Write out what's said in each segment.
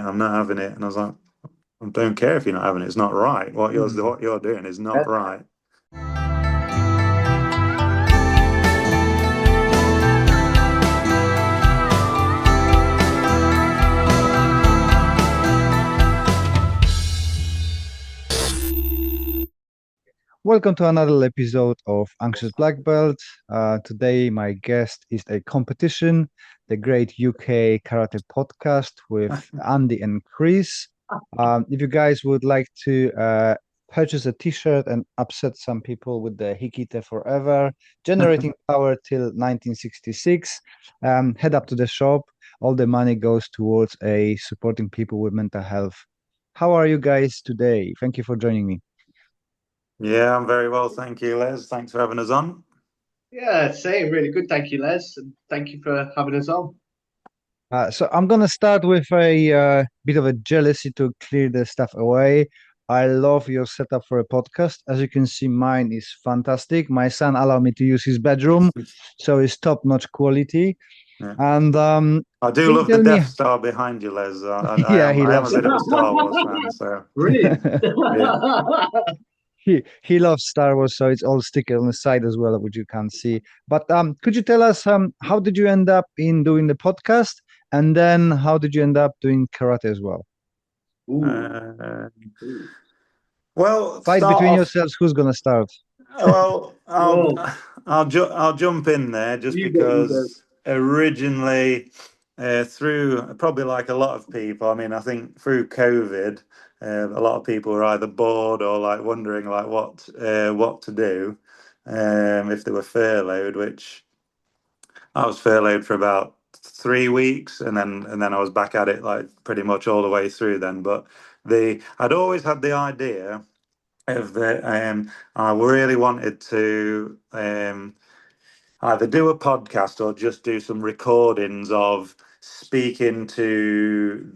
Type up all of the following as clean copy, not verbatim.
I'm not having it. And I was like, I don't care if you're not having it. It's not right. What you're doing is not right. Welcome to another episode of Anxious Black Belt. Today, my guest is a competition, the Great UK Karate Podcast with Andy and Chris. If you guys would like to purchase a T-shirt and upset some people with the Hikite Forever, generating power till 1966, head up to the shop. All the money goes towards supporting people with mental health. How are you guys today? Thank you for joining me. Yeah, I'm very well. Thank you, Les. Thanks for having us on. Yeah, same. Really good. Thank you, Les. And thank you for having us on. So I'm gonna start with a bit of a jealousy to clear the stuff away. I love your setup for a podcast. As you can see, mine is fantastic. My son allowed me to use his bedroom, so it's top-notch quality. Yeah. And I do can you love the tell me? Death Star behind you, Les. Yeah, he I am a loves it. bit of a Star Wars fan, so Brilliant. yeah. He loves Star Wars, so it's all sticker on the side as well, which you can't see. But could you tell us how did you end up in doing the podcast, and then how did you end up doing karate as well? Uh, well, Fight start between off. yourselves. Who's gonna start? Well, Whoa. I'll jump in there just You go. because originally, through probably like a lot of people. I mean, I think through COVID, a lot of people were either bored or like wondering like what to do, if they were furloughed. Which I was furloughed for about 3 weeks, and then I was back at it like pretty much all the way through then. But the I'd always had the idea of that I really wanted to either do a podcast or just do some recordings of speaking to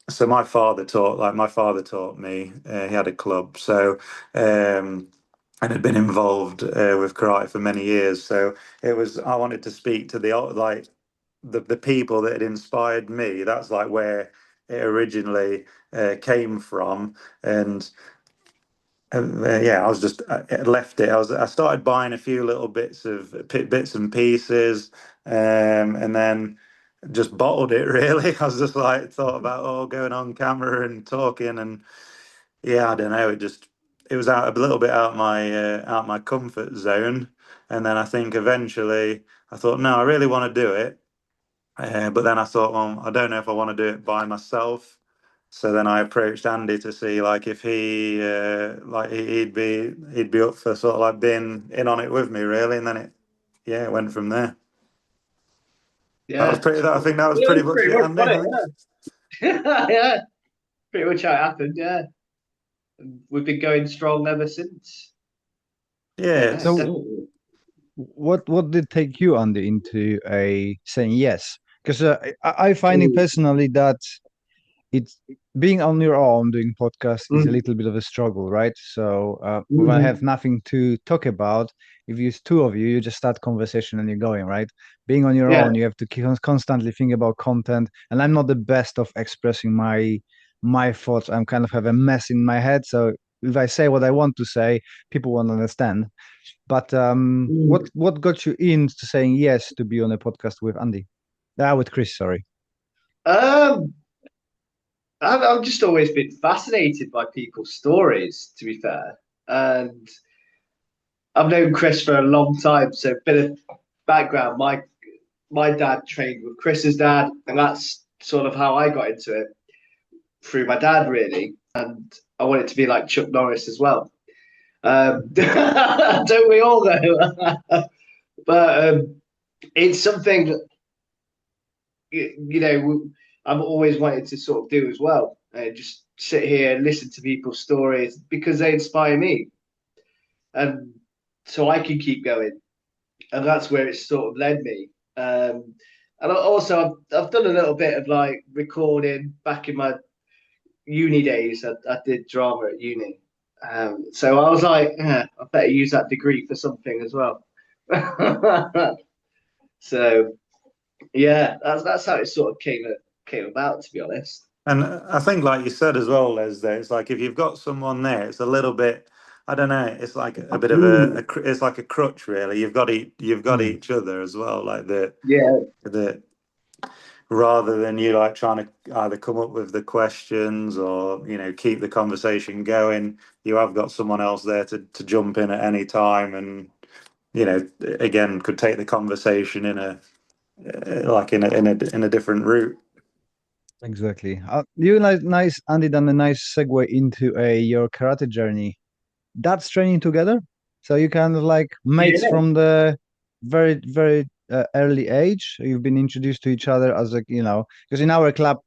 so my father taught me, he had a club, so and had been involved with karate for many years, so I wanted to speak to the people that had inspired me. That's like where it originally came from. And yeah, I was just left it. I started buying a few little bits and pieces, and then just bottled it. Really, I was just like thought about going on camera and talking, and yeah, I don't know. It was out a little bit out my comfort zone, and then I think eventually I thought, no, I really want to do it. But then I thought, well, I don't know if I want to do it by myself. So then I approached Andy to see like if he'd be up for sort of like being in on it with me, really. And then it went from there. Yeah. I think that was Yeah, pretty much pretty it, much Andy. got I it, think. yeah. Yeah. Pretty much how it happened, yeah. And we've been going strong ever since. Yeah, Yeah, So definitely. what did take you, Andy, into a saying yes? Because I finding Mm. personally that it's being on your own doing podcast is a Mm. little bit of a struggle, right? So when I have Mm. nothing to talk about, if it's two of you, you just start conversation and you're going, right? Being on your Yeah. own, you have to constantly think about content, and I'm not the best of expressing my thoughts. I'm kind of have a mess in my head, so if I say what I want to say, people won't understand. But Mm. what got you into saying yes to be on a podcast with Andy? With Chris, sorry. Um, I've just always been fascinated by people's stories, to be fair. And I've known Chris for a long time, so a bit of background. My dad trained with Chris's dad, and that's sort of how I got into it through my dad, really. And I wanted to be like Chuck Norris as well. Don't we all though? But it's something that, you know, I've always wanted to sort of do as well. Just sit here and listen to people's stories because they inspire me, and so I can keep going. And that's where it sort of led me. And also, I've done a little bit of like recording back in my uni days. I did drama at uni. So I was like, I better use that degree for something as well. So yeah, that's how it sort of came about, to be honest. And I think, like you said as well, Les, that it's like if you've got someone there, it's a little bit, I don't know, it's like a bit of it's like a crutch, really. You've got Mm, each other as well, like Yeah, the rather than you like trying to either come up with the questions or keep the conversation going. You have got someone else there to jump in at any time, and again could take the conversation in a like in a different route. exactly. You nice, Andy, done a nice segue into your karate journey. That's training together, so you kind of like mates yeah. from the very, very early age. You've been introduced to each other as because in our club,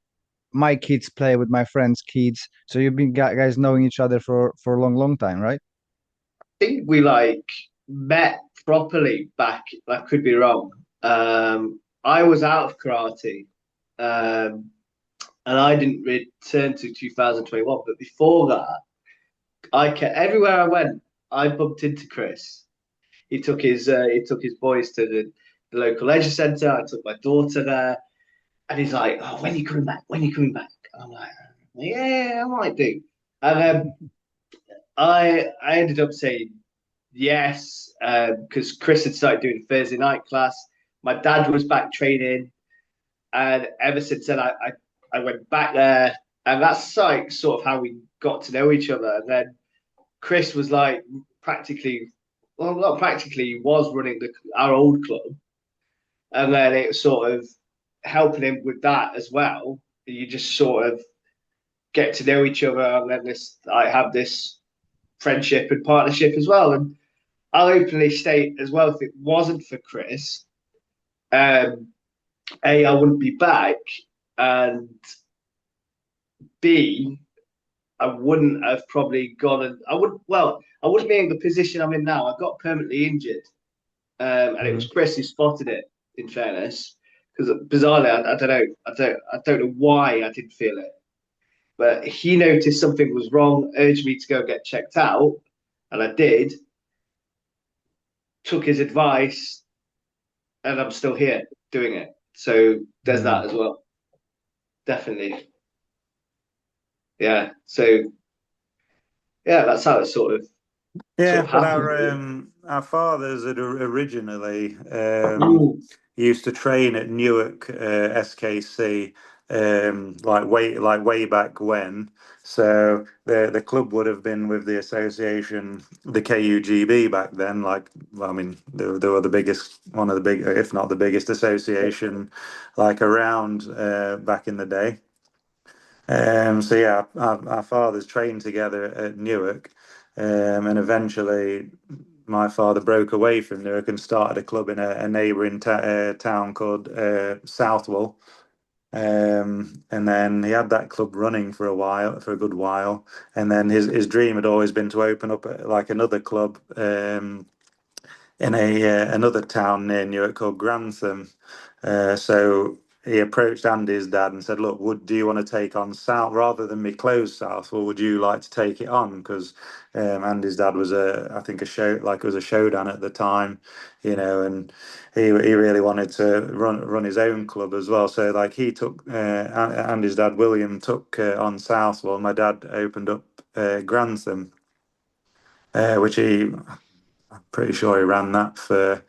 my kids play with my friends' kids, so you've been guys knowing each other for a long, long time, right? Think we like met properly back. I could be wrong. I was out of karate, and I didn't return to 2021. But before that, I kept everywhere I went. I bumped into Chris. He took his boys to the local leisure centre. I took my daughter there, and he's like, "Oh, when are you coming back? When are you coming back?" And I'm like, "Yeah, I might do." And I ended up saying yes, because Chris had started doing Thursday night class. My dad was back training, and ever since then, I went back there, and that's like sort of how we got to know each other. And then Chris was like practically, well, not practically, he was running our old club, and then it was sort of helping him with that as well. You just sort of get to know each other, and then I have this friendship and partnership as well. And I'll openly state as well, if it wasn't for Chris, um, A, I wouldn't be back, and B, I wouldn't have probably gone and I wouldn't be in the position I'm in now. I got permanently injured, and it was Mhm. Chris who spotted it. In fairness, because bizarrely, I don't know, I don't know why I didn't feel it, but he noticed something was wrong, urged me to go get checked out, and I did. Took his advice, and I'm still here doing it. So there's Mm. that as well. Definitely. Yeah. So yeah, that's how it sort Yeah, of well, happened. our fathers had originally Mm. used to train at Newark SKC, like way back when. So the club would have been with the association, the KUGB back then. Like, well, I mean, they were the biggest, one of the big, if not the biggest association, like around back in the day. So yeah, our fathers trained together at Newark, and eventually my father broke away from Newark and started a club in a neighbouring town called Southwell. And then he had that club running for a while, for a good while, and then his dream had always been to open up like another club in a another town near Newark called Grantham. So he approached Andy's dad and said, "Look, do you want to take on South rather than me close South, or would you like to take it on?" Because Andy's dad was I think it was a showdown at the time, and he really wanted to run his own club as well. So like he took Andy's dad William took on South, while my dad opened up Grantham, which I'm pretty sure he ran that for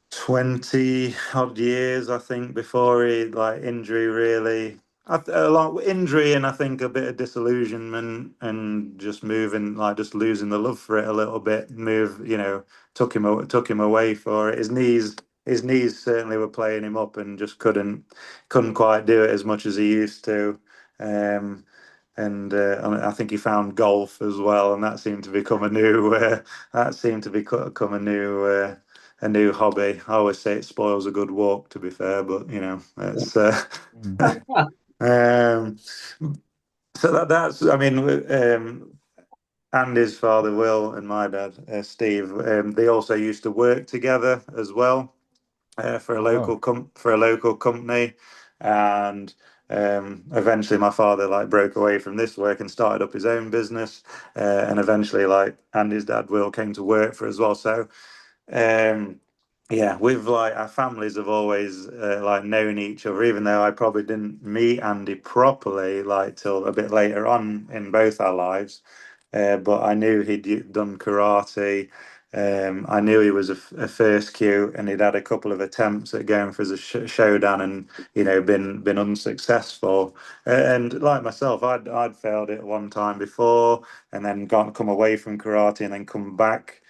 20 odd years, I think, before he like injury really. A lot injury and I think a bit of disillusionment and just moving like just losing the love for it a little bit. Took him away for it. His knees certainly were playing him up and just couldn't quite do it as much as he used to. Um, and I think he found golf as well, and that seemed to become a new hobby. I always say it spoils a good walk, to be fair, but that's Mm. um, so that's I mean, Andy's father Will and my dad Steve. They also used to work together as well for a Oh, local company, and eventually my father like broke away from this work and started up his own business, and eventually like Andy's dad Will came to work for as well. So. Um, yeah, we've like our families have always like known each other, even though I probably didn't meet Andy properly like till a bit later on in both our lives. But I knew done karate. I knew he was a first cue, and he'd had a couple of attempts at going for the showdown, and been unsuccessful. And like myself, I'd failed it one time before, and then gone come away from karate, and then come back.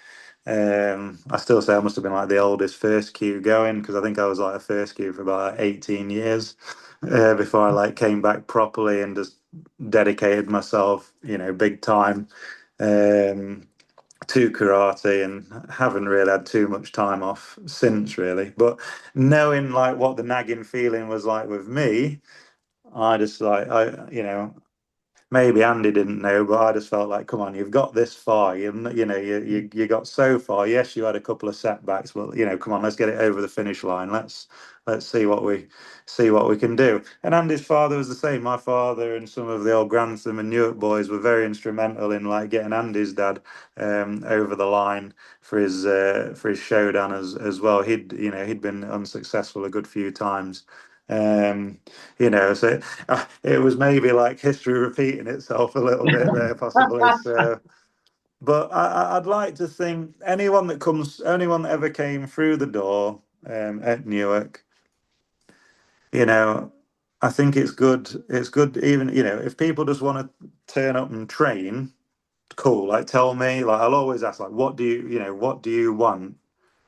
I still say I must have been like the oldest first queue going because I think I was like a first queue for about 18 years before I like came back properly and just dedicated myself, big time um, to karate and haven't really had too much time off since really. But knowing like what the nagging feeling was like with me, I just like maybe Andy didn't know, but I just felt like, come on, you've got this far. You got so far. Yes, you had a couple of setbacks, but come on, let's get it over the finish line. Let's see what we can do. And Andy's father was the same. My father and some of the old Grantham and Newark boys were very instrumental in like getting Andy's dad over the line for his showdown as well. He'd been unsuccessful a good few times. Um, so it was maybe like history repeating itself a little bit there, possibly. So, but I'd like to think anyone that ever came through the door at Newark, you know, I think it's good. It's good, even if people just want to turn up and train, cool. Like, tell me. Like, I'll always ask, like, what do you want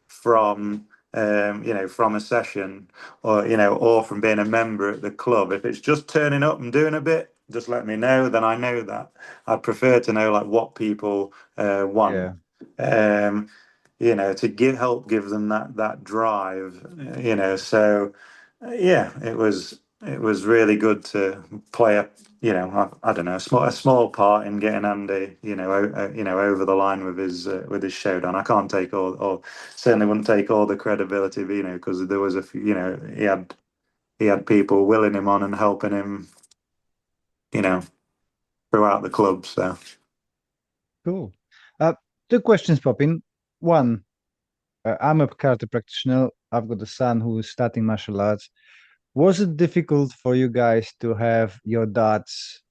from from a session or from being a member at the club. If it's just turning up and doing a bit, just let me know, then I know that. I'd prefer to know like what people want, Yeah, um to give them that drive, so yeah, it was really good to play I don't know, a small part in getting Andy, over the line with his showdown. I can't take all, or certainly wouldn't take all the credibility, because there was a few, he had people willing him on and helping him, you know, throughout the club. So cool. Uh, Two questions pop in. One, I'm a karate practitioner. I've got a son who is starting martial arts. Was it difficult for you guys to have your dads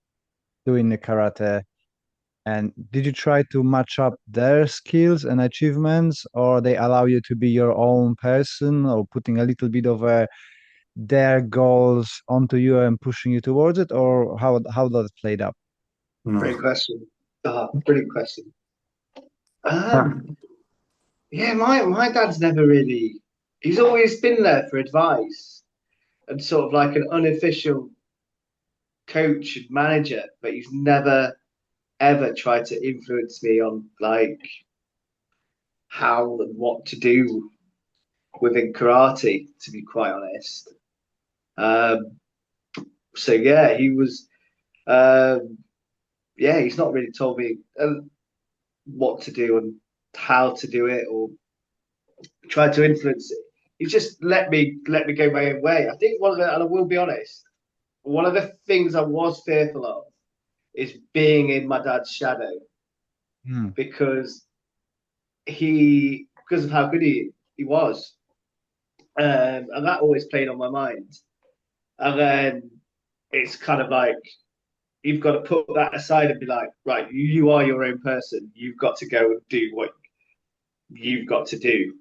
doing the karate? And did you try to match up their skills and achievements, or they allow you to be your own person, or putting a little bit of their goals onto you and pushing you towards it, or how does it played up? Brilliant no. question. Brilliant question. Yeah, my dad's never really. He's always been there for advice and sort of like an unofficial coach and manager, but he's never ever tried to influence me on like how and what to do within karate. To be quite honest, um, so yeah, he was. Um, yeah, he's not really told me what to do and how to do it or tried to influence it. He just let me go my own way. I think one of the, and I will be honest, one of the things I was fearful of is being in my dad's shadow Hmm. because because of how good he was, and that always played on my mind. And then it's kind of like you've got to put that aside and be like, right, you are your own person. You've got to go and do what you've got to do.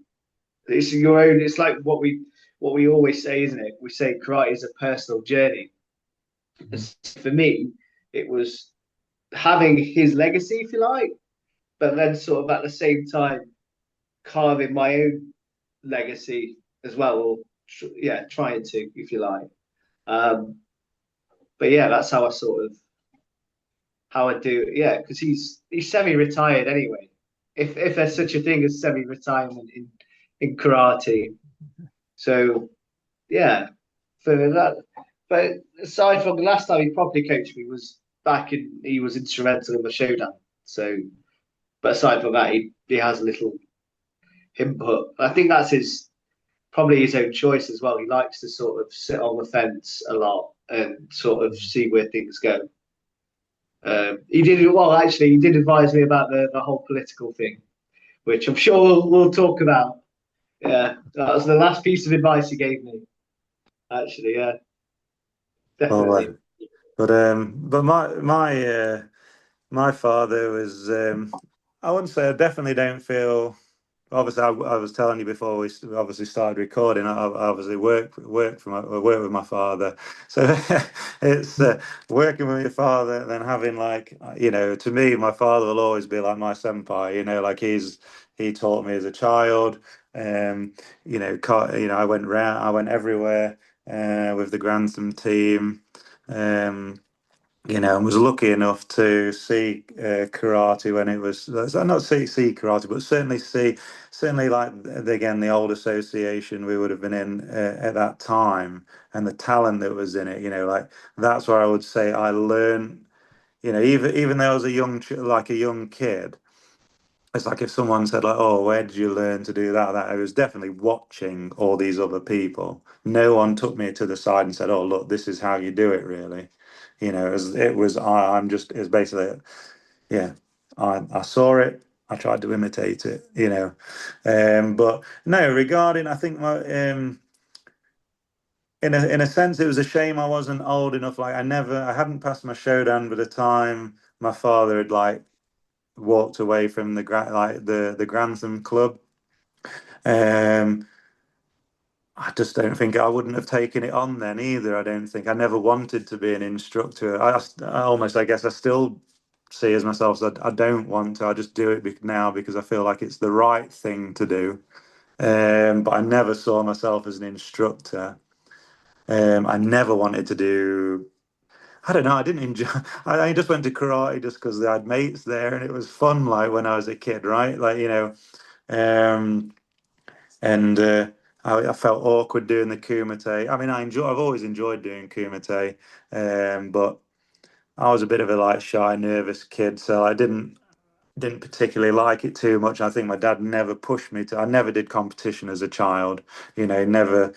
It's your own. It's like what we always say, isn't it? We say karate is a personal journey. Mhm. For me, it was having his legacy, if you like, but then sort of at the same time carving my own legacy as well, or yeah, trying to, if you like. Um, but yeah, that's how I sort of how I do. Yeah, because he's semi-retired anyway. If there's such a thing as semi-retirement in karate, so yeah, for that. But aside from the last time he properly coached me was back in, he was instrumental in the showdown. So, but aside from that, he has a little input. I think that's his probably his own choice as well. He likes to sort of sit on the fence a lot and sort of see where things go. He did well, actually. He did advise me about the whole political thing, which I'm sure we'll talk about. Yeah, that was the last piece of advice he gave me. Actually, yeah, Well, definitely. but my father was, I wouldn't say, I definitely don't feel. Obviously, I was telling you before we obviously started recording. I obviously I work with my father, so it's working with your father, and then having like to me, my father will always be like my senpai. Like he taught me as a child. Um, I went everywhere with the Grantham team. Um, and was lucky enough to see karate when it was not see karate, but certainly like again the old association we would have been in at that time, and the talent that was in it. Like that's where I would say I learned. Even though I was like a young kid, it's like if someone said like, "Oh, where did you learn to do that?" That I was definitely watching all these other people. No one took me to the side and said, "Oh, look, this is how you do it." Really, it was. I'm just. It's basically, yeah. I saw it. I tried to imitate it. But no. Regarding, I think in a sense, it was a shame I wasn't old enough. Like I hadn't passed my showdown by the time my father had like walked away from the Grantham club. Um, I just don't think I wouldn't have taken it on then either. I don't think I never wanted to be an instructor. I almost, I guess, I still see as myself as I don't want to. I just do it now because I feel like it's the right thing to do. But I never saw myself as an instructor. I never wanted to do. I don't know. I didn't enjoy. I just went to karate just because I had mates there and it was fun. Like when I was a kid, right? Like um, and I felt awkward doing the kumite. I mean, I've always enjoyed doing kumite, but I was a bit of a like shy, nervous kid, so I didn't particularly like it too much. I think my dad never pushed me to. I never did competition as a child. Never.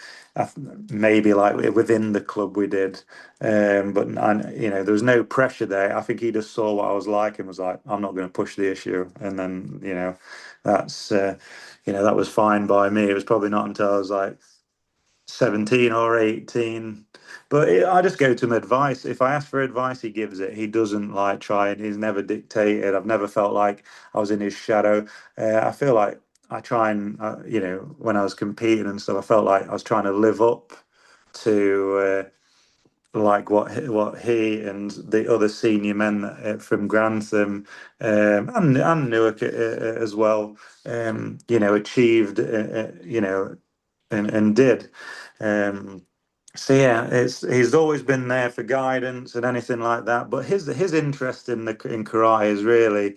Maybe like within the club we did, but there was no pressure there. I think he just saw what I was like and was like, "I'm not going to push the issue." And then that's that was fine by me. It was probably not until I was like 17 or 18. But I just go to him advice. If I ask for advice, he gives it. He doesn't like try and he's never dictated. I've never felt like I was in his shadow. I feel like I try and, when I was competing and stuff, I felt like I was trying to live up to like what he and the other senior men from Grantham and Newark as well, achieved, and did. Um, so yeah, he's always been there for guidance and anything like that. But his interest in karate is really,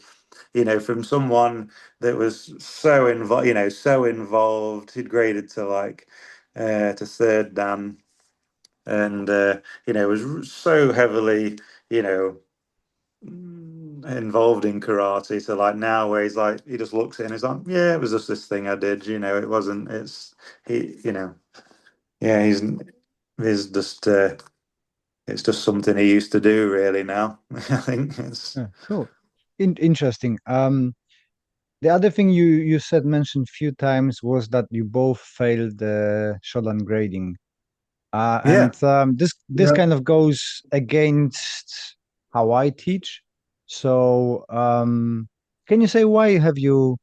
from someone that was so involved. He'd graded to like to third dan, and was so heavily, you know, involved in karate. So like now, where he's like, he just looks at it and he's like, yeah, it was just this thing I did. It wasn't. It's he, yeah, he's just. It's just something he used to do really now. I think it's Yeah, cool. Interesting. The other thing you said mentioned few times was that you both failed the Shodan grading. yeah. And this Yeah. kind of goes against how I teach. So can you say why have you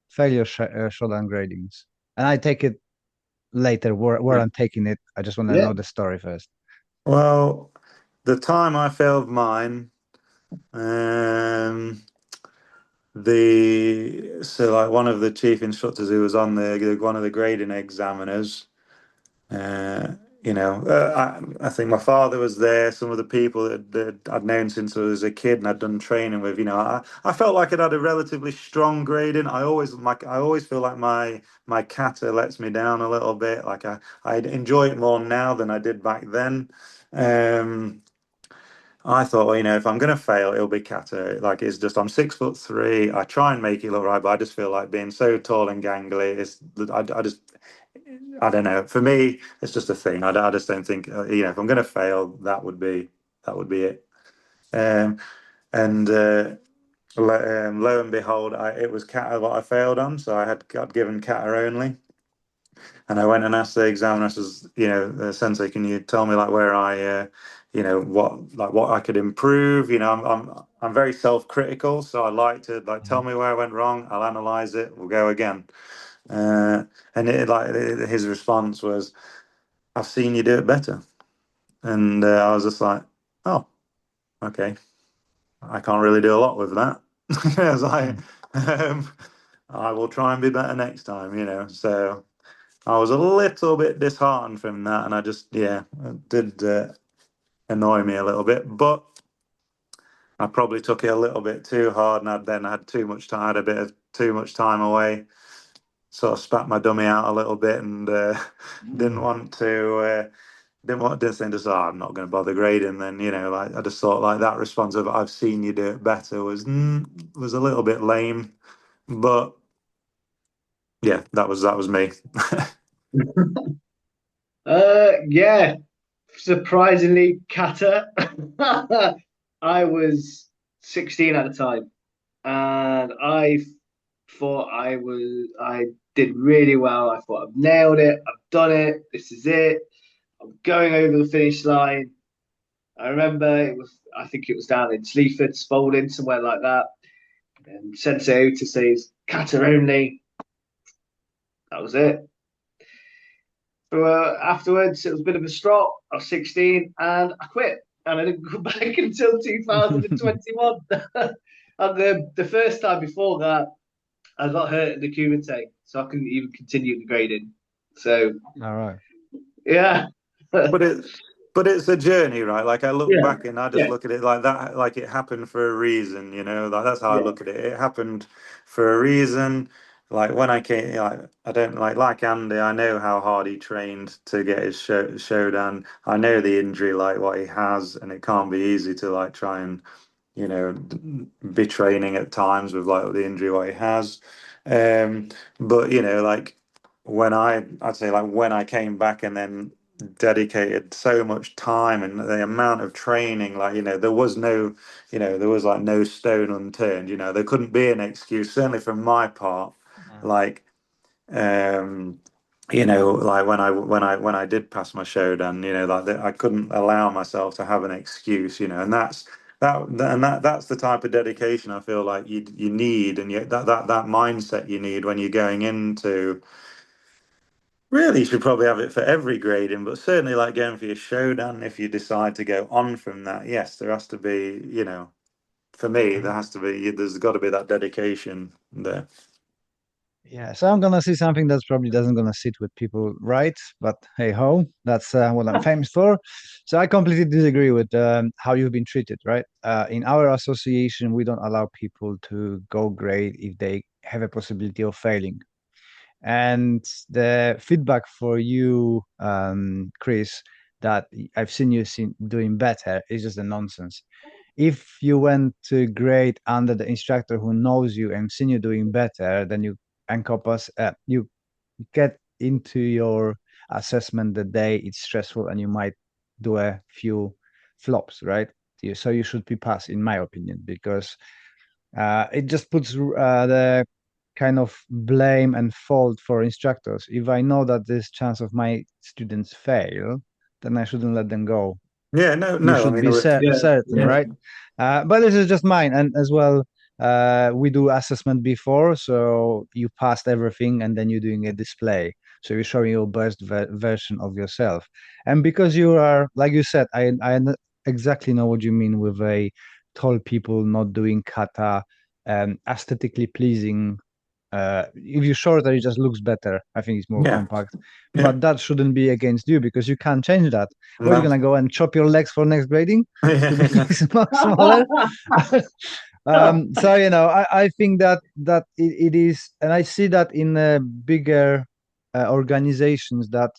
failed your Shodan gradings? And I take it later where I'm taking it. I just want to Yeah. know the story first. Well, the time I failed mine, um, the so like one of the chief instructors who was on one of the grading examiners. Uh, I think my father was there. Some of the people that I'd known since I was a kid and I'd done training with. I felt like I'd had a relatively strong grading. I always feel like my kata lets me down a little bit. Like I enjoy it more now than I did back then. Um, I thought, well, if I'm going to fail, it'll be kata. Like it's just I'm 6'3". I try and make it look right, but I just feel like being so tall and gangly. I just I don't know. For me, it's just a thing. I just don't think if I'm going to fail, that would be it. Um, and lo and behold, it was kata what I failed on, so I had got given kata only. And I went and asked the examiner, I says, Sensei, can you tell me like where what I could improve? I'm very self-critical, so I like to like tell me where I went wrong. I'll analyze it. We'll go again. And his response was, "I've seen you do it better." And I was just like, "Oh, okay. I can't really do a lot with that." I was like, Mm. um, "I will try and be better next time." So I was a little bit disheartened from that, and I just, yeah, it did annoy me a little bit. But I probably took it a little bit too hard, and I then had too much time, had a bit of too much time away. Sort of spat my dummy out a little bit, and didn't want to. Didn't think just, I'm not going to bother grading. Then like I just thought like that response of "I've seen you do it better" was a little bit lame, but yeah, that was me. Yeah, surprisingly, kata. I was 16 at the time, and I thought I did really well. I thought I've nailed it. I've done it. This is it. I'm going over the finish line. I remember I think it was down in Sleaford, Spalding, somewhere like that. And Sensei Ota says, kata only. That was it. So afterwards, it was a bit of a strop. I was 16 and I quit. And I didn't go back until 2021. And the first time before that, I got hurt in the Kumite, so I couldn't even continue the grading. So, All right. yeah. But it's a journey, right? Like I look Yeah. back and I just Yeah. look at it like that, like it happened for a reason. Like that's how I Yeah. look at it. It happened for a reason. Like when I came, like I don't like Andy. I know how hard he trained to get his showdown. I know the injury, like what he has, and it can't be easy to like try and be training at times with like the injury what he has. But like I'd say like when I came back and then dedicated so much time and the amount of training, like there was there was like no stone unturned. There couldn't be an excuse, certainly from my part. Mm. Like um like when I did pass my showdown, like I couldn't allow myself to have an excuse, and that's the type of dedication I feel like you need, and that mindset you need when you're going into. Really, you should probably have it for every grading, but certainly like going for your showdown, if you decide to go on from that, yes, there has to be, for me, there's got to be that dedication there. Yeah, so I'm gonna say something that's probably doesn't gonna sit with people, right? But hey ho, that's what I'm famous for. So I completely disagree with how you've been treated, right? In our association, we don't allow people to go grade if they have a possibility of failing. And the feedback for you, Chris, that I've seen you doing better is just a nonsense. If you went to grade under the instructor who knows you and seen you doing better, then you get into your assessment the day it's stressful and you might do a few flops, right? So you should be passed, in my opinion, because it just puts the kind of blame and fault for instructors. If I know that there's chance of my students fail, then I shouldn't let them go. Yeah, no, You no, I should mean, be Yeah. certain, Yeah. right? But this is just mine, and as well, we do assessment before, so you passed everything, and then you're doing a display, so you're showing your best version of yourself. And because you are, like you said, exactly know what you mean with a tall people not doing kata, aesthetically pleasing. If you're shorter, it just looks better. I think it's more yeah, compact. yeah, But that shouldn't be against you because you can't change that. What, you no, gonna go and chop your legs for next grading to be yeah, smaller? So I think that it is, and I see that in bigger organizations that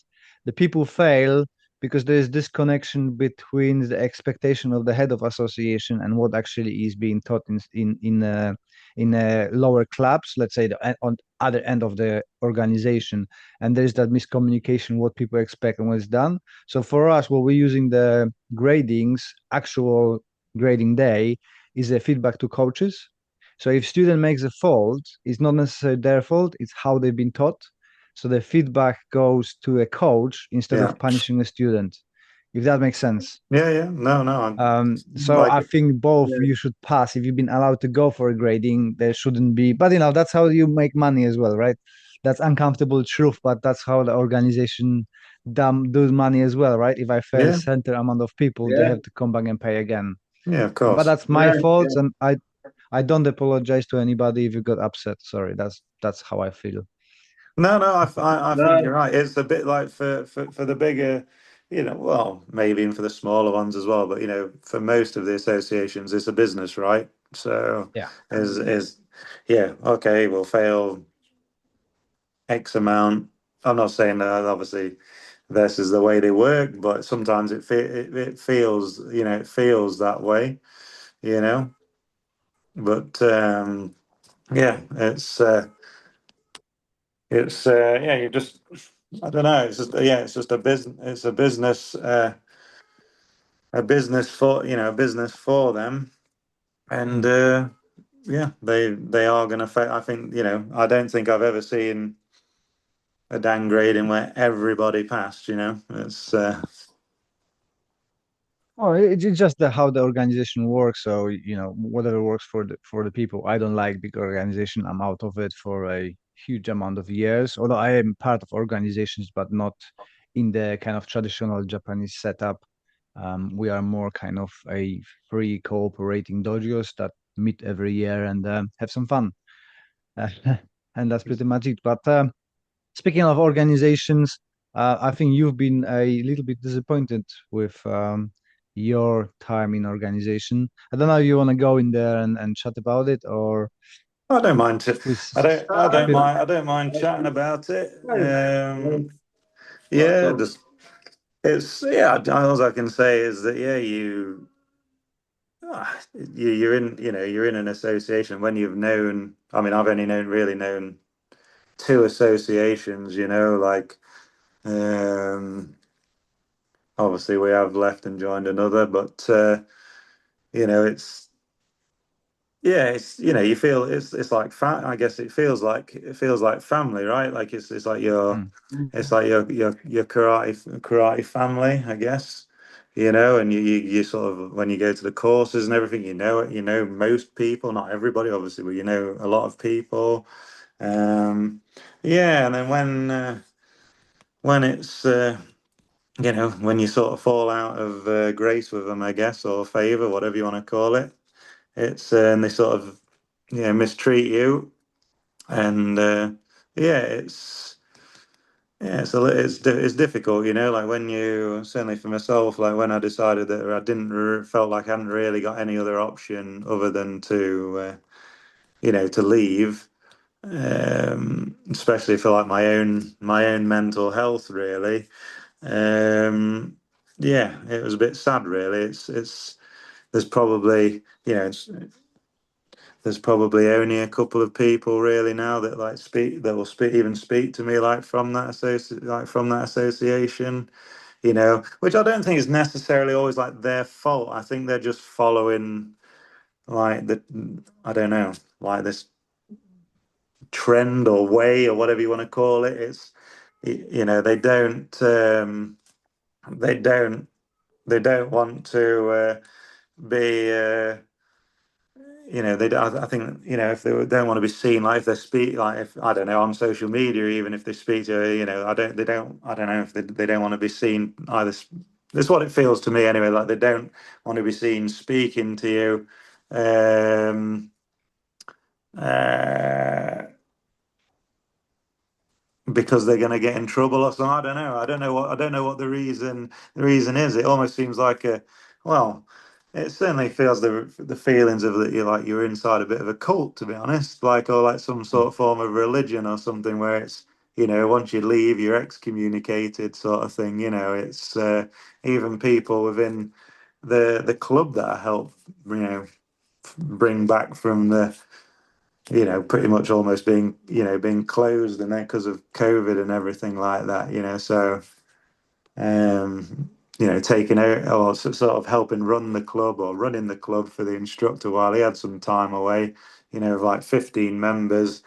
the people fail because there is disconnection between the expectation of the head of association and what actually is being taught in lower clubs, let's say on other end of the organization, and there's that miscommunication what people expect and what's done. So for us, what we're using the gradings, actual grading day, is a feedback to coaches. So if student makes a fault, it's not necessarily their fault, it's how they've been taught. so the feedback goes to a coach instead Yeah. of punishing a student, if that makes sense. Yeah. No, no. So Like, I think both Yeah. you should pass. If you've been allowed to go for a grading, there shouldn't be. But that's how you make money as well, right? That's uncomfortable truth, but that's how the organization does money as well, right? If I fail a yeah. certain amount of people, they Yeah. have to come back and pay again. Yeah, of But course. that's my Yeah. fault, Yeah. and I don't apologize to anybody if you got upset. Sorry, that's how I feel. No, no, I think you're No. right. It's a bit like for the bigger, well, maybe even for the smaller ones as well. But for most of the associations, it's a business, right? So Yeah. is yeah, okay, we'll fail X amount. I'm not saying that obviously this is the way they work, but sometimes it feels it feels that way, you know. But yeah, yeah, you just I don't know. It's just it's just a business. It's a business for a business for them, and Mm. yeah, they are going to. I think I don't think I've ever seen a downgrading where everybody passed. It's Oh, it's just how the organization works. So, whatever works for the people. I don't like big organization. I'm out of it for a huge amount of years. Although I am part of organizations, but not in the kind of traditional Japanese setup. We are more kind of a free cooperating dojos that meet every year and have some fun. And that's pretty much it. But speaking of organizations, I think you've been a little bit disappointed with your time in organization. I don't know if you want to go in there and chat about it, or I don't mind. we I don't spit. mind. I don't mind chatting about it. No. Not at Yeah, all. just it's yeah. All I can say is that yeah, you're in you're in an association when you've known. I mean, I've only really known two associations. Like um, obviously we have left and joined another, but it's yeah, it's you feel it's like I guess it feels like family, right? Like it's like your Mm. it's like your karate family, I guess. And you sort of when you go to the courses and everything, most people, not everybody, obviously, but a lot of people. Um, yeah, and then when it's when you sort of fall out of grace with them, I guess, or favor, whatever you want to call it, it's and they sort of mistreat you, and yeah, it's difficult, like when you certainly for myself, like when I decided that I didn't felt like I hadn't really got any other option other than to leave, especially for like my own mental health, really. Um, yeah, it was a bit sad, really. It's there's probably there's probably only a couple of people really now that like speak that will speak to me like from that association, which I don't think is necessarily always like their fault. I think they're just following like I don't know, like this trend or way or whatever you want to call it. It's they don't they don't want to be they don't, I think if they don't want to be seen, like if they speak like if I don't know on social media, even if they speak to I don't know if they don't want to be seen either. That's what it feels to me anyway, like they don't want to be seen speaking to you, um uh because they're going to get in trouble or something. I don't know. I don't know what the reason is. It almost seems like well, it certainly feels the feelings of that you're inside a bit of a cult, to be honest, like or like some sort of form of religion or something where it's once you leave you're excommunicated sort of thing. It's even people within the club that I help bring back from the pretty much almost being closed and then because of COVID and everything like that, so taking out or sort of helping run the club or running the club for the instructor while he had some time away, of like 15 members.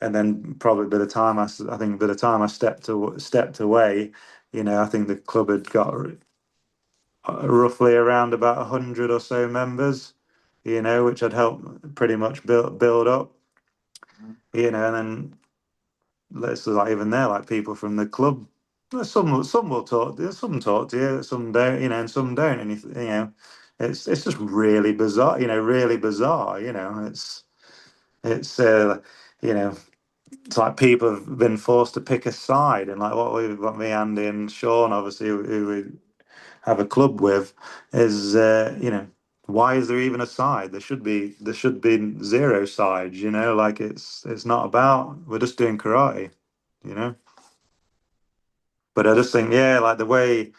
and then probably by the time I think by the time I stepped away, I think the club had got roughly around about 100 or so members, which had helped pretty much build up, and then let's like even there, like people from the club, some will talk, some talk to you, some don't, and some don't, and it's just really bizarre, really bizarre, it's you know it's like people have been forced to pick a side, and like what we've got, me, Andy, and Sean, obviously, who we have a club with, is why is there even a side? There should be zero sides, like it's not about, we're just doing karate, you know. But I just think, yeah, like the way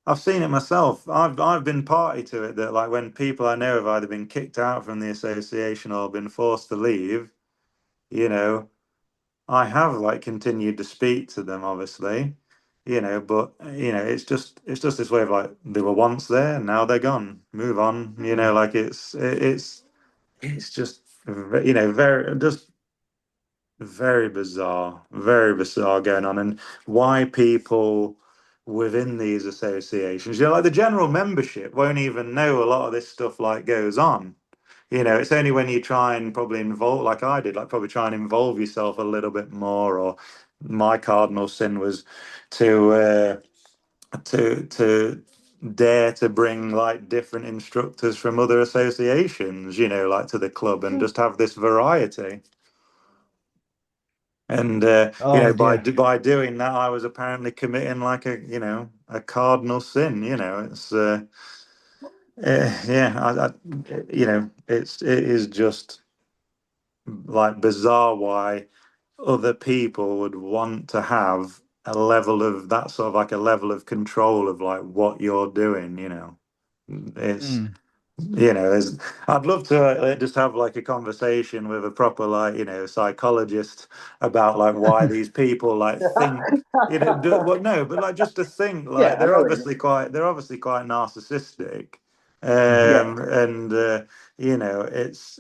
I've seen it myself, I've been party to it, that like when people I know have either been kicked out from the association or been forced to leave, you know, I have like continued to speak to them, obviously, but it's just this way of like they were once there, now they're gone, move on, like it's just very just very bizarre going on, and why people within these associations, like the general membership won't even know a lot of this stuff like goes on. It's only when you try and probably involve, like I did, like probably try and involve yourself a little bit more. Or my cardinal sin was to dare to bring like different instructors from other associations, like to the club, and just have this variety. And Oh yeah, by doing that, I was apparently committing like a cardinal sin. Yeah, it is just like bizarre why other people would want to have a level of that, sort of like a level of control of like what you're doing. It's mm, I'd love to just have like a conversation with a proper like psychologist about like why these people like think well, no, but like just to think Yeah, like I know what you mean. they're obviously quite narcissistic, mhm, Yeah, and it's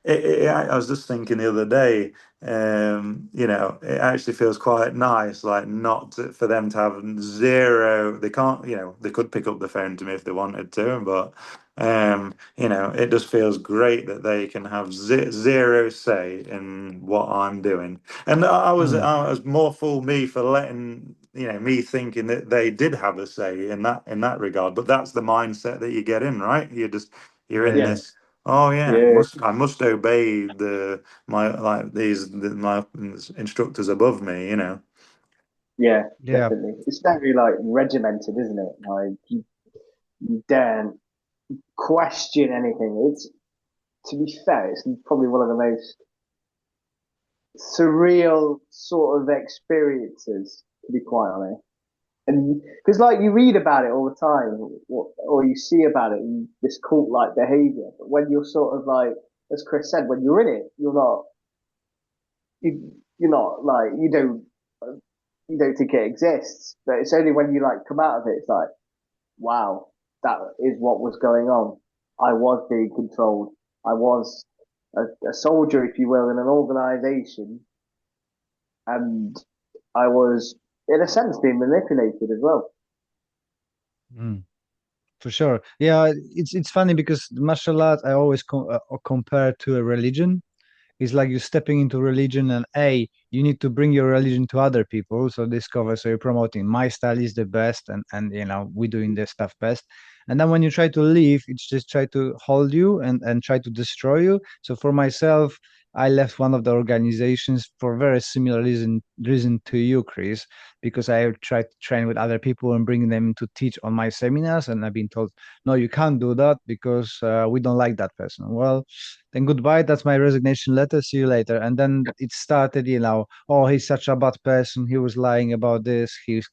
I was just thinking the other day, it actually feels quite nice, like not for them to have zero. They can't, they could pick up the phone to me if they wanted to, but it just feels great that they can have zero say in what I'm doing. And mm, I was more fool me for letting, me thinking that they did have a say in that regard. But that's the mindset that you get in, right? You're in yeah, yeah, this. Oh yeah, yeah, I must obey my like my instructors above me, yeah, yeah, definitely. It's very like regimented, isn't it? Like you daren't question anything. It's to be fair, it's probably one of the most surreal sort of experiences, to be quite honest. And because like you read about it all the time, or you see about it in this cult-like behavior, but when you're sort of like, as Chris said, when you're in it, you're not like you don't think it exists. But it's only when you like come out of it, it's like, wow, that is what was going on. I was being controlled. I was a soldier, if you will, in an organization, and I was, in a sense, being manipulated as well. mm, for sure. Yeah, it's funny because martial arts I always compare to a religion. It's like you're stepping into religion, and you need to bring your religion to other people. So discover, so you're promoting my style is the best, and we're doing this stuff best. And then when you try to leave, it's just try to hold you and try to destroy you. So for myself, I left one of the organizations for a very similar reason to you, Chris, because I tried to train with other people and bring them to teach on my seminars, and I've been told, no, you can't do that because we don't like that person. Well, then goodbye. That's my resignation letter. See you later. And then it started, oh, he's such a bad person. He was lying about this. He's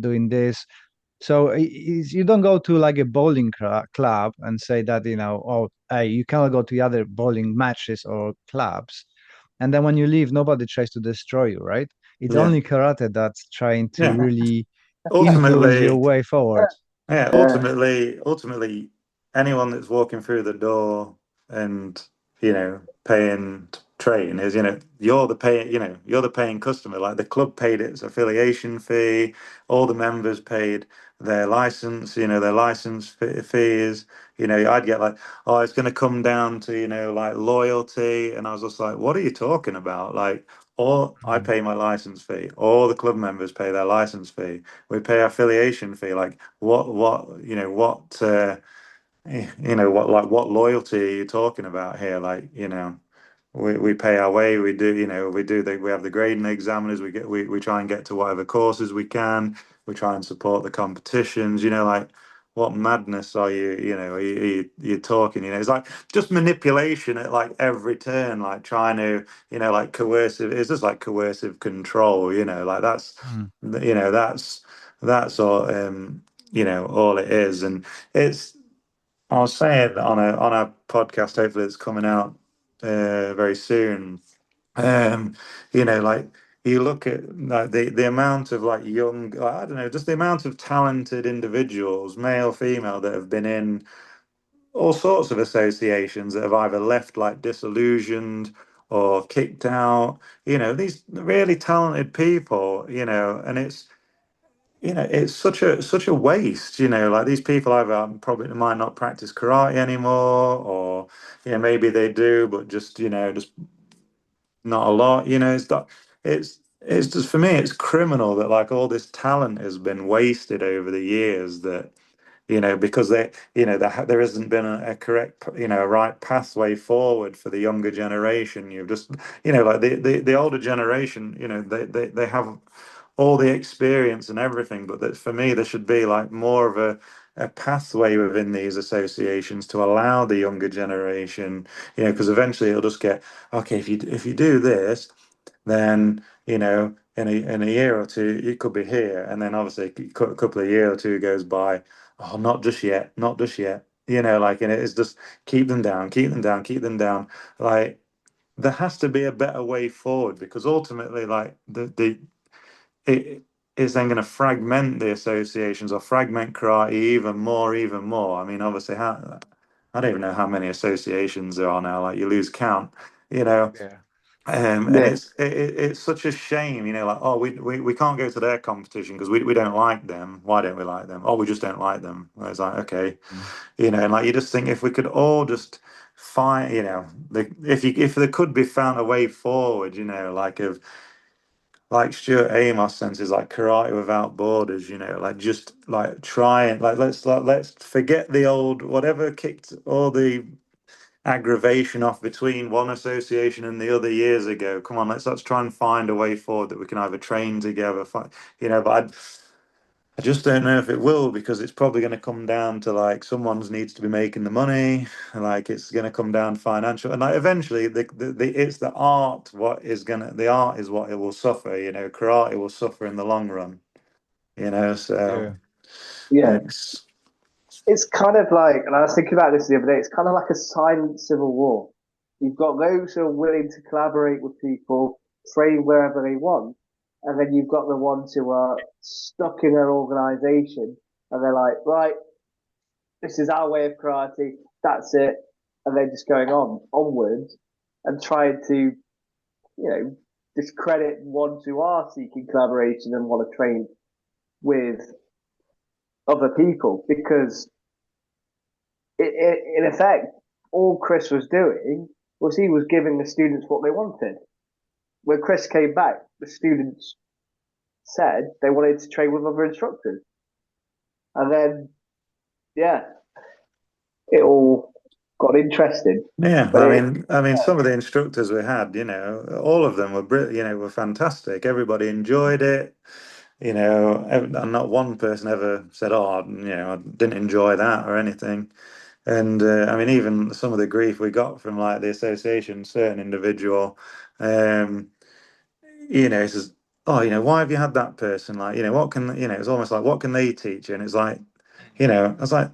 doing this. So you don't go to like a bowling club and say that, oh, hey, you cannot go to the other bowling matches or clubs. And then when you leave, nobody tries to destroy you, right? It's yeah, only karate that's trying to yeah. really influence your Ultimately, way forward. yeah, Yeah, ultimately, anyone that's walking through the door and paying train is, you're the paying customer. Like the club paid its affiliation fee, all the members paid their license, their fees. I'd get like, oh, it's going to come down to, like loyalty. And I was just like, what are you talking about? Like, or I Mm. pay my license fee, all the club members pay their license fee. We pay affiliation fee. Like, what loyalty are you talking about here? Like, we pay our way. We do, we have the grading examiners. We try and get to whatever courses we can. We try and support the competitions. Like what madness are you? You're talking. It's like just manipulation at like every turn. Like trying to, like coercive. It's just like coercive control. Like Mm. that's all. All it is, and it's. I was saying on a podcast, hopefully it's coming out very soon. Um, like you look at like the amount of like young, like, I don't know, just the amount of talented individuals, male, female, that have been in all sorts of associations that have either left like disillusioned or kicked out. These really talented people. And it's such a waste, like these people either probably might not practice karate anymore, or maybe they do, but just not a lot. It's just, for me, it's criminal that like all this talent has been wasted over the years, that because there hasn't been a correct, a right pathway forward for the younger generation. You've just, like the older generation, they have all the experience and everything, but that for me, there should be like more of a pathway within these associations to allow the younger generation, because eventually it'll just get, okay, if you do this, then in a year or two you could be here, and then obviously a couple of year or two goes by, oh, not just yet, not just yet, like, and it's just keep them down, keep them down, keep them down. Like there has to be a better way forward, because ultimately, like it is then going to fragment the associations or fragment karate even more. I mean, obviously, I don't even know how many associations there are now. Like you lose count, you know. Yeah. And Yeah. it's such a shame, like, oh, we can't go to their competition because we don't like them. Why don't we like them? Oh, we just don't like them. Well, it's like, okay, Mm. and like you just think if we could all just find, if there could be found a way forward, like of like Stuart Amos senses, like karate without borders, like just like try and like let's forget the old whatever kicked all the aggravation off between one association and the other years ago. Come on, let's try and find a way forward that we can either train together, but I just don't know if it will, because it's probably going to come down to like someone's needs to be making the money, like it's going to come down to financial, and like eventually it's the art the art is what it will suffer. Karate will suffer in the long run. So Yeah. Yeah. it's It's kind of like, and I was thinking about this the other day, it's kind of like a silent civil war. You've got those who are willing to collaborate with people, train wherever they want, and then you've got the ones who are stuck in their organization and they're like, right, this is our way of karate, that's it. And they're just going onwards and trying to, discredit ones who are seeking collaboration and want to train with other people because in effect, all Chris was doing was he was giving the students what they wanted. When Chris came back, the students said they wanted to train with other instructors. And then, yeah, it all got interesting. Yeah, But I mean, some of the instructors we had, all of them were fantastic. Everybody enjoyed it. And not one person ever said, "Oh, I didn't enjoy that" or anything. And I mean, even some of the grief we got from like the association, certain individual, um, he says, "Oh, why have you had that person? Like, what can, it's almost like, what can they teach you?" And it's like, I was like,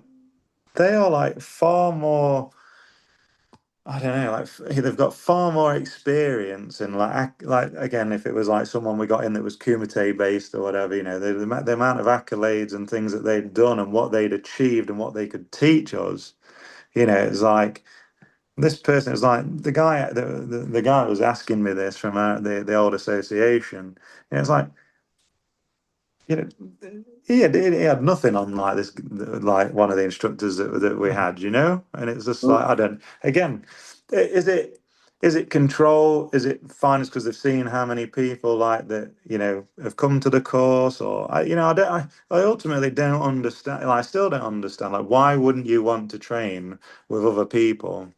they are like far more. I don't know, like they've got far more experience, and like again, if it was like someone we got in that was Kumite based or whatever, the amount of accolades and things that they'd done and what they'd achieved and what they could teach us, it's like this person is like the guy was asking me this from the old association. And it's like, you know, he had nothing on like this, like one of the instructors that we had, you know, and it's just like, I don't, again, is it control? Is it finance because they've seen how many people like that, you know, have come to the course, or I, you know, I ultimately don't understand. Like, I still don't understand. Like, why wouldn't you want to train with other people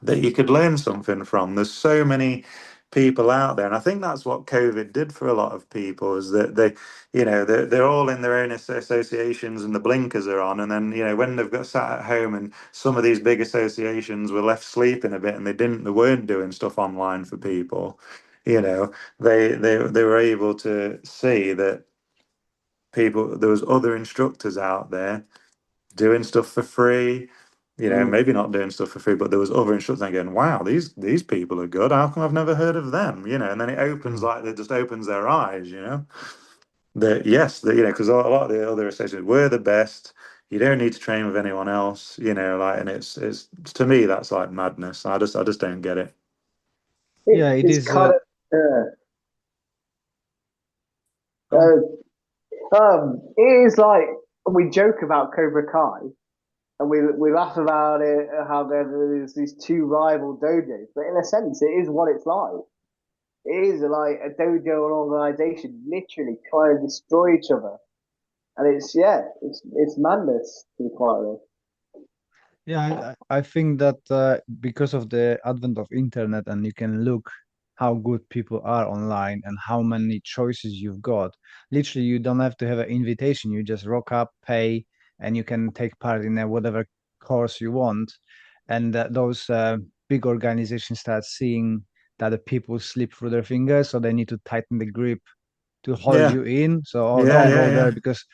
that you could learn something from? There's so many people out there, and I think that's what COVID did for a lot of people, is that they, you know, they're all in their own associations and the blinkers are on, and then, you know, when they've got sat at home and some of these big associations were left sleeping a bit and they weren't doing stuff online for people, you know, they were able to see that people, there was other instructors out there doing stuff for free, you know, Mm. maybe not doing stuff for free, but there was other instructors going, wow, these people are good. How come I've never heard of them? You know, and then it opens, Mm. like, it just opens their eyes, you know, that yes, that, you know, because a lot of the other associations were the best. You don't need to train with anyone else, you know, like, and it's to me that's like madness. I just don't get it. Yeah, it It's is. kind of Go on. it is like we joke about Cobra Kai and we laugh about it how there's these two rival dojos, but in a sense, it is what it's like. It is like a dojo and organization literally trying to destroy each other, and it's madness to be quite honest. Yeah, I think that because of the advent of internet and you can look how good people are online and how many choices you've got. Literally, you don't have to have an invitation. You just rock up, pay, and you can take part in whatever course you want. And those big organizations start seeing that the people slip through their fingers, so they need to tighten the grip to hold Yeah, you in. So, oh, yeah, don't yeah, go there yeah. because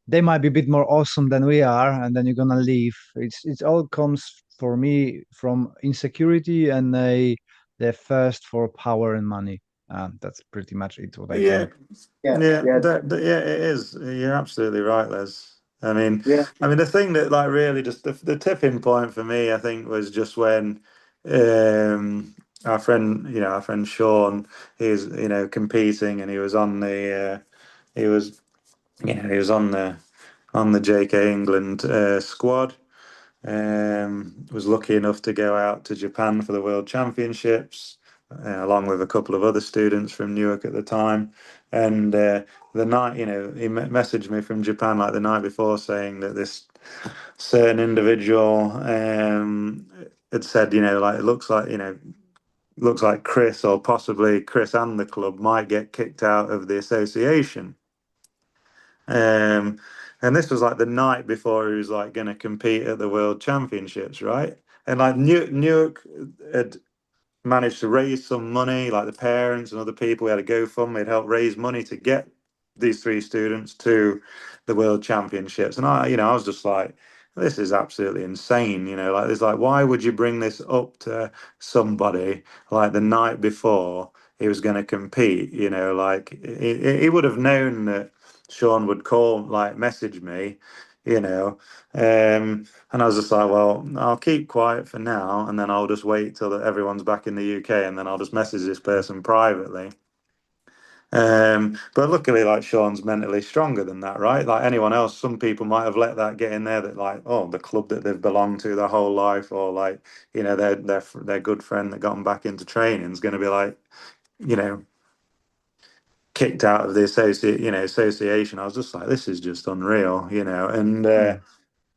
they might be a bit more awesome than we are, and then you're gonna leave. It's all comes for me from insecurity and the thirst for power and money. That's pretty much it. What I Yeah, think. Yeah, yeah, yeah, yeah, it is. You're absolutely right, Les. yeah, I mean, the thing that like really just the tipping point for me, I think, was just when um, our friend, you know, our friend Sean, he was, you know, competing, and he was on he was, you know, he was on the JK England squad. Was lucky enough to go out to Japan for the World Championships, along with a couple of other students from Newark at the time. And the night, you know, he messaged me from Japan like the night before saying that this certain individual had said, you know, like, it looks like, you know, looks like Chris, or possibly Chris and the club, might get kicked out of the association. Um, and this was like the night before he was like going to compete at the World Championships, right? And like Newark had managed to raise some money, like the parents and other people. We had a GoFundMe, had helped raise money to get these three students to the World Championships. And I was just like, this is absolutely insane. Like, it's like, why would you bring this up to somebody like the night before he was going to compete? Like, he would have known that Sean would call, like, message me, you know. And I was just like, well, I'll keep quiet for now, and then I'll just wait till everyone's back in the UK, and then I'll just message this person privately. But luckily, like, Sean's mentally stronger than that, right? Like anyone else, some people might have let that get in there, that, like, oh, the club that they've belonged to their whole life, or, like, their good friend that got them back into training is going to be, like, you know, kicked out of the association. I was just like, this is just unreal, and Mm.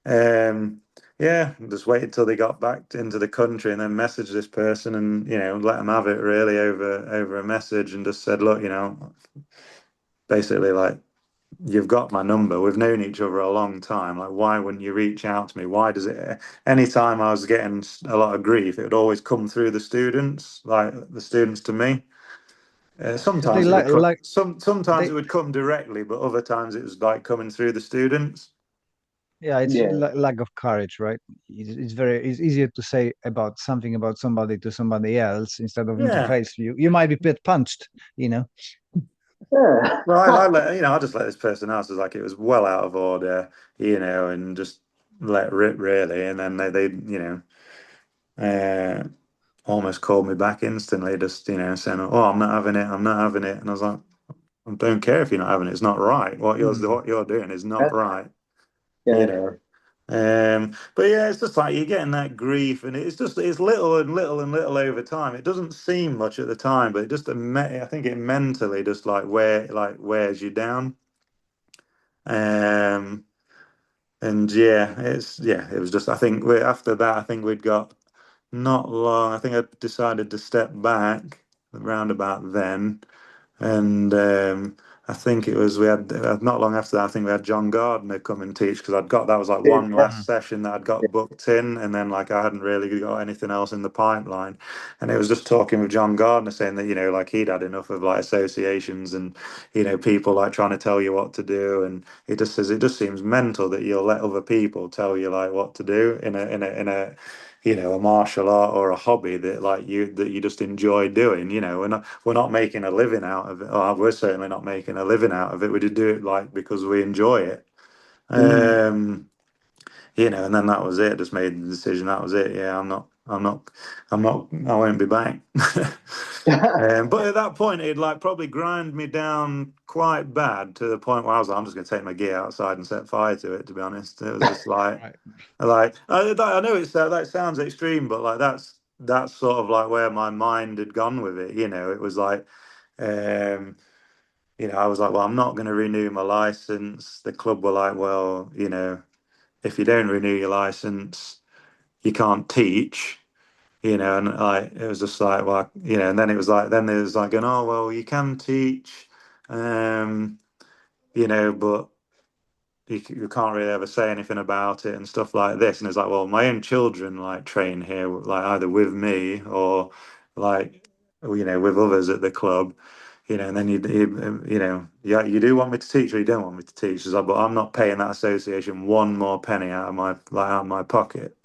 um, yeah, just waited till they got back into the country, and then messaged this person, and let them have it really over a message, and just said, look, basically, like, you've got my number. We've known each other a long time. Like, why wouldn't you reach out to me? Why does it? Anytime I was getting a lot of grief, it would always come through the students, like the students to me. They Sometimes it would come. like Sometimes it they would come directly, but other times it was like coming through the students. yeah, it's yeah, lack of courage, right? It's easier to say about something about somebody to somebody else instead of into Yeah. face. You might be bit punched, you know. yeah. Well, I let I just let this person out. So, like, it was well out of order, and just let rip really. And then they uh, almost called me back instantly, just saying, "Oh, I'm not having it. I'm not having it." And I was like, "I don't care if you're not having it. It's not right. Mm. What you're doing is not Yeah, right." You yeah. know. But yeah, it's just like you're getting that grief, and it's little and little and little over time. It doesn't seem much at the time, but it just I think it mentally just wears you down. Um, and yeah, it was just I think after that I think we'd got not long. I think I decided to step back around about then, and I think it was we had not long after that. I think we had John Gardner come and teach because I'd got that was like one Yeah. last session that I'd got booked in, and then like I hadn't really got anything else in the pipeline, and it was just talking with John Gardner saying that like he'd had enough of like associations and people like trying to tell you what to do, and he just says it just seems mental that you'll let other people tell you like what to do in a a martial art or a hobby that you just enjoy doing. We're not making a living out of it. Oh, we're certainly not making a living out of it. We just do it like because we enjoy it. Mm. Um, and then that was it. Just made the decision. That was it. Yeah, I won't be back. But at that point, it like probably grind me down quite bad to the point where I was like, I'm just going to take my gear outside and set fire to it. To be honest, it was just Right. like I know that sounds extreme, but like that's sort of like where my mind had gone with it. It was like, um, I was like, well, I'm not going to renew my license. The club were like, well, if you don't renew your license, you can't teach. And like it was just like, well, and then it was like, then there was like, going, oh, well, you can teach, um, but you can't really ever say anything about it and stuff like this. And it's like, well, my own children like train here, like either with me or like, with others at the club. And then yeah, you do want me to teach or you don't want me to teach. It's like, but I'm not paying that association one more penny out of my pocket.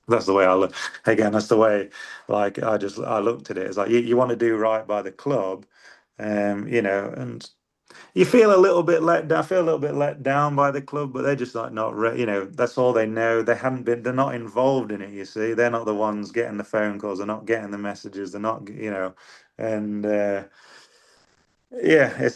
That's the way I look. Again, that's the way, like, I looked at it. It's like, you want to do right by the club, and you feel a little bit let down. I feel a little bit let down by the club, but they're just like not, that's all they know. They're not involved in it. You see, they're not the ones getting the phone calls. They're not getting the messages. They're not, and yeah,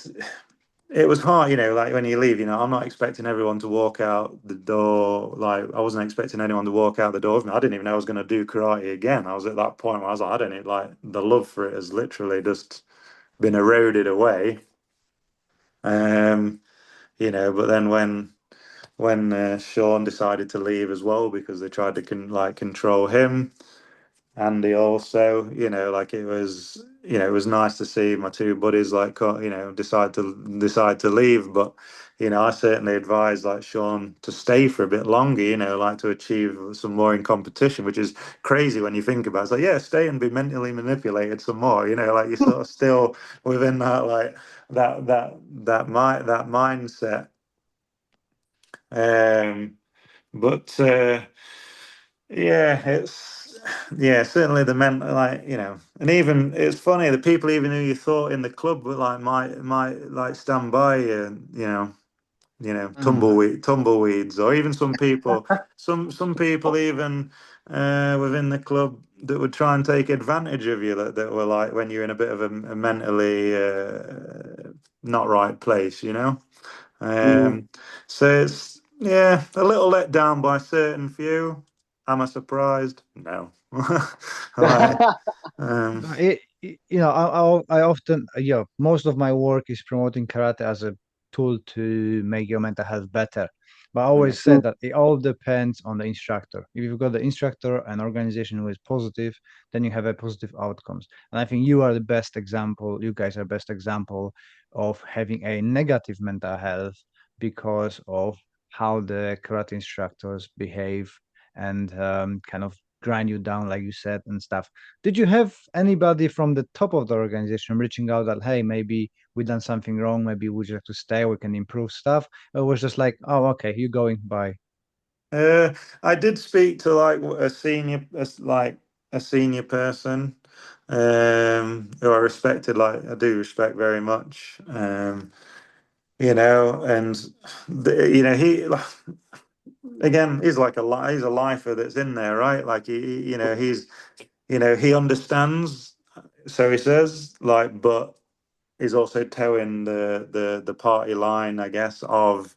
it was hard, like when you leave, I'm not expecting everyone to walk out the door. Like I wasn't expecting anyone to walk out the door with me. I didn't even know I was going to do karate again. I was at that point where I was like, I don't know, like the love for it has literally just been eroded away. Um, but then when Sean decided to leave as well because they tried to control him, Andy also, like it was nice to see my two buddies decide to leave, but I certainly advise like Sean to stay for a bit longer, like to achieve some more in competition, which is crazy when you think about it. It's like, yeah, stay and be mentally manipulated some more, like you're sort of still within that like that mindset. Um, but yeah, certainly the men like and even it's funny the people even who you thought in the club were like might like stand by you, Mm. tumbleweeds, or even some people even within the club that would try and take advantage of you that were like when you're in a bit of a mentally not right place, Mm. um, so it's a little let down by certain few. Am I surprised? No. Like, um, I often, most of my work is promoting karate as a tool to make your mental health better. But I yeah. always said that it all depends on the instructor. If you've got the instructor and organization who is positive, then you have a positive outcomes. And I think you are the best example. You guys are best example of having a negative mental health because of how the karate instructors behave and kind of grind you down, like you said, and stuff. Did you have anybody from the top of the organization reaching out that, hey, maybe we done something wrong, maybe we just have to stay, we can improve stuff? Or was just like, oh, okay, you're going, bye. uh, I did speak to like a senior person, who I respected, like I do respect very much, and he again, he's like he's a lifer that's in there, right? Like you know, he understands, so he says, like, but he's also towing the party line, I guess, of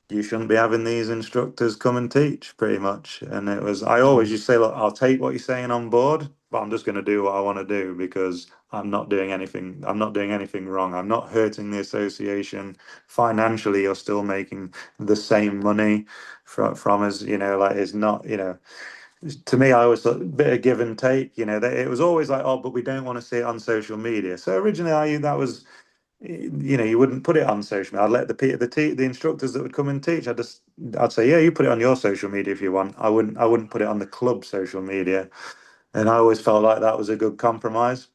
you shouldn't be having these instructors come and teach, pretty much. And it was, I always Mm. just say, look, I'll take what you're saying on board, but I'm just going to do what I want to do because I'm not doing anything. I'm not doing anything wrong. I'm not hurting the association financially. You're still making the same money from us. You know, like it's not. You know, to me, I was a bit of give and take. You know, it was always like, oh, but we don't want to see it on social media. So originally, that was, you know, you wouldn't put it on social media. I'd let the instructors that would come and teach. I'd say, yeah, you put it on your social media if you want. I wouldn't put it on the club social media. And I always felt like that was a good compromise.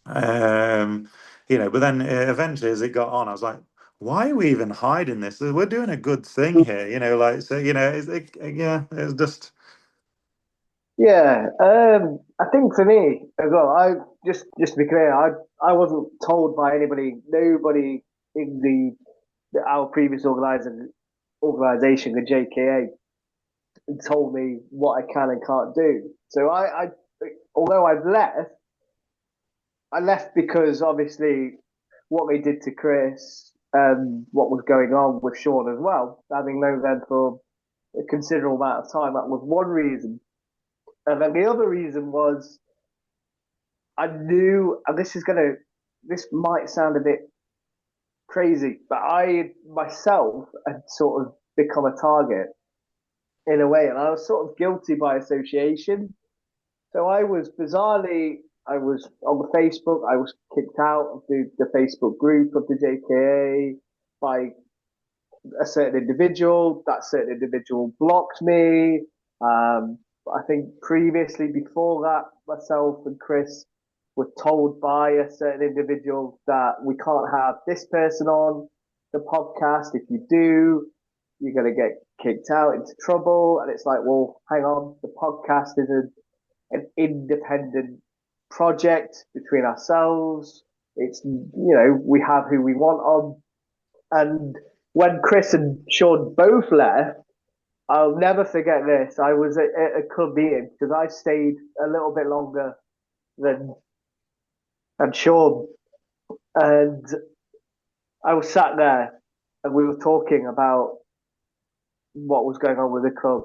Um, you know, but then eventually, as it got on, I was like, why are we even hiding this? We're doing a good thing here. You know, like, so, you know, yeah, it's just. Yeah, I think for me as well, I just to be clear, I wasn't told by anybody, nobody in our previous organization, the JKA, told me what I can and can't do. So although I left because obviously what they did to Chris and what was going on with Sean as well, having known them for a considerable amount of time, that was one reason. And then the other reason was I knew, and this might sound a bit crazy, but I myself had sort of become a target in a way, and I was sort of guilty by association. So I was on the Facebook, I was kicked out of the Facebook group of the JKA by a certain individual. That certain individual blocked me. I think previously, before that, myself and Chris were told by a certain individual that we can't have this person on the podcast. If you do, you're going to get kicked out into trouble. And it's like, well, hang on, the podcast is an independent project between ourselves. It's, we have who we want on. And when Chris and Sean both left, I'll never forget this. I was at a club meeting because I stayed a little bit longer than Sean, and I was sat there and we were talking about what was going on with the club,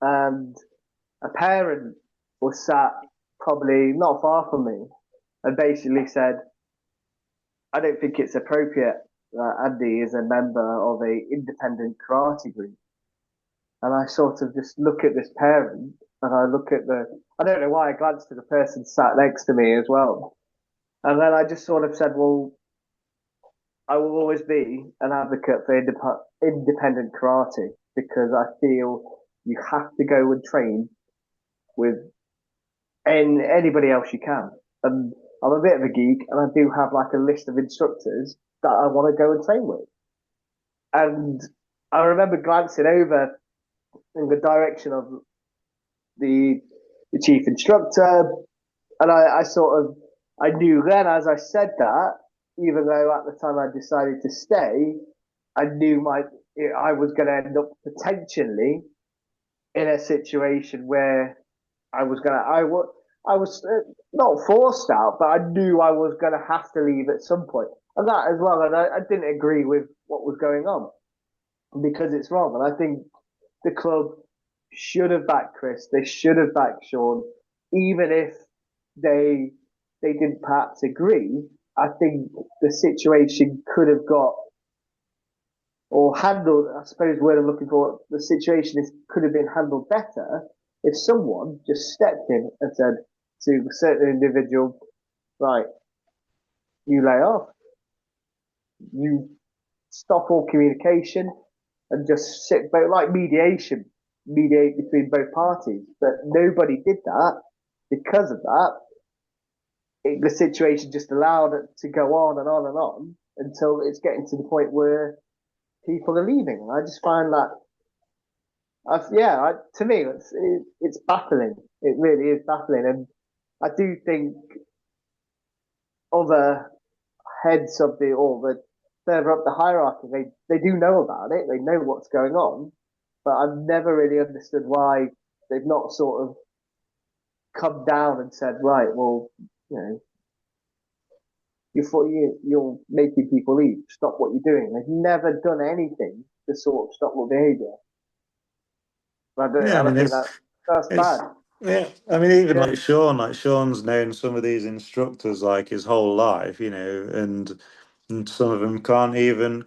and a parent was sat probably not far from me and basically said, "I don't think it's appropriate that Andy is a member of a independent karate group." And I sort of just look at this parent and I don't know why I glanced at the person sat next to me as well. And then I just sort of said, well, I will always be an advocate for independent karate because I feel you have to go and train with anybody else you can. And I'm a bit of a geek and I do have like a list of instructors that I want to go and train with. And I remember glancing over in the direction of the the chief instructor, and I sort of I knew then as I said that, even though at the time I decided to stay, I knew I was going to end up potentially in a situation where I was not forced out, but I knew I was going to have to leave at some point, and that as well. And I didn't agree with what was going on because it's wrong, and I think the club should have backed Chris. They should have backed Sean, even if they they didn't perhaps agree. I think the situation could have got or handled. I suppose the word I'm looking for. The situation could have been handled better if someone just stepped in and said to a certain individual, "Right, you lay off. You stop all communication and just sit but like mediate between both parties." But nobody did that. Because of that, the situation just allowed it to go on and on and on until it's getting to the point where people are leaving. And I just find that to me it's baffling. It really is baffling. And I do think other heads of the or the further up the hierarchy, they do know about it, they know what's going on, but I've never really understood why they've not sort of come down and said, right, well, you know, you're making people eat. Stop what you're doing. They've never done anything to sort of stop the behaviour. Yeah, I And I mean think that's it's bad. yeah. I mean, even Yeah, like Sean's known some of these instructors like his whole life, and some of them couldn't even,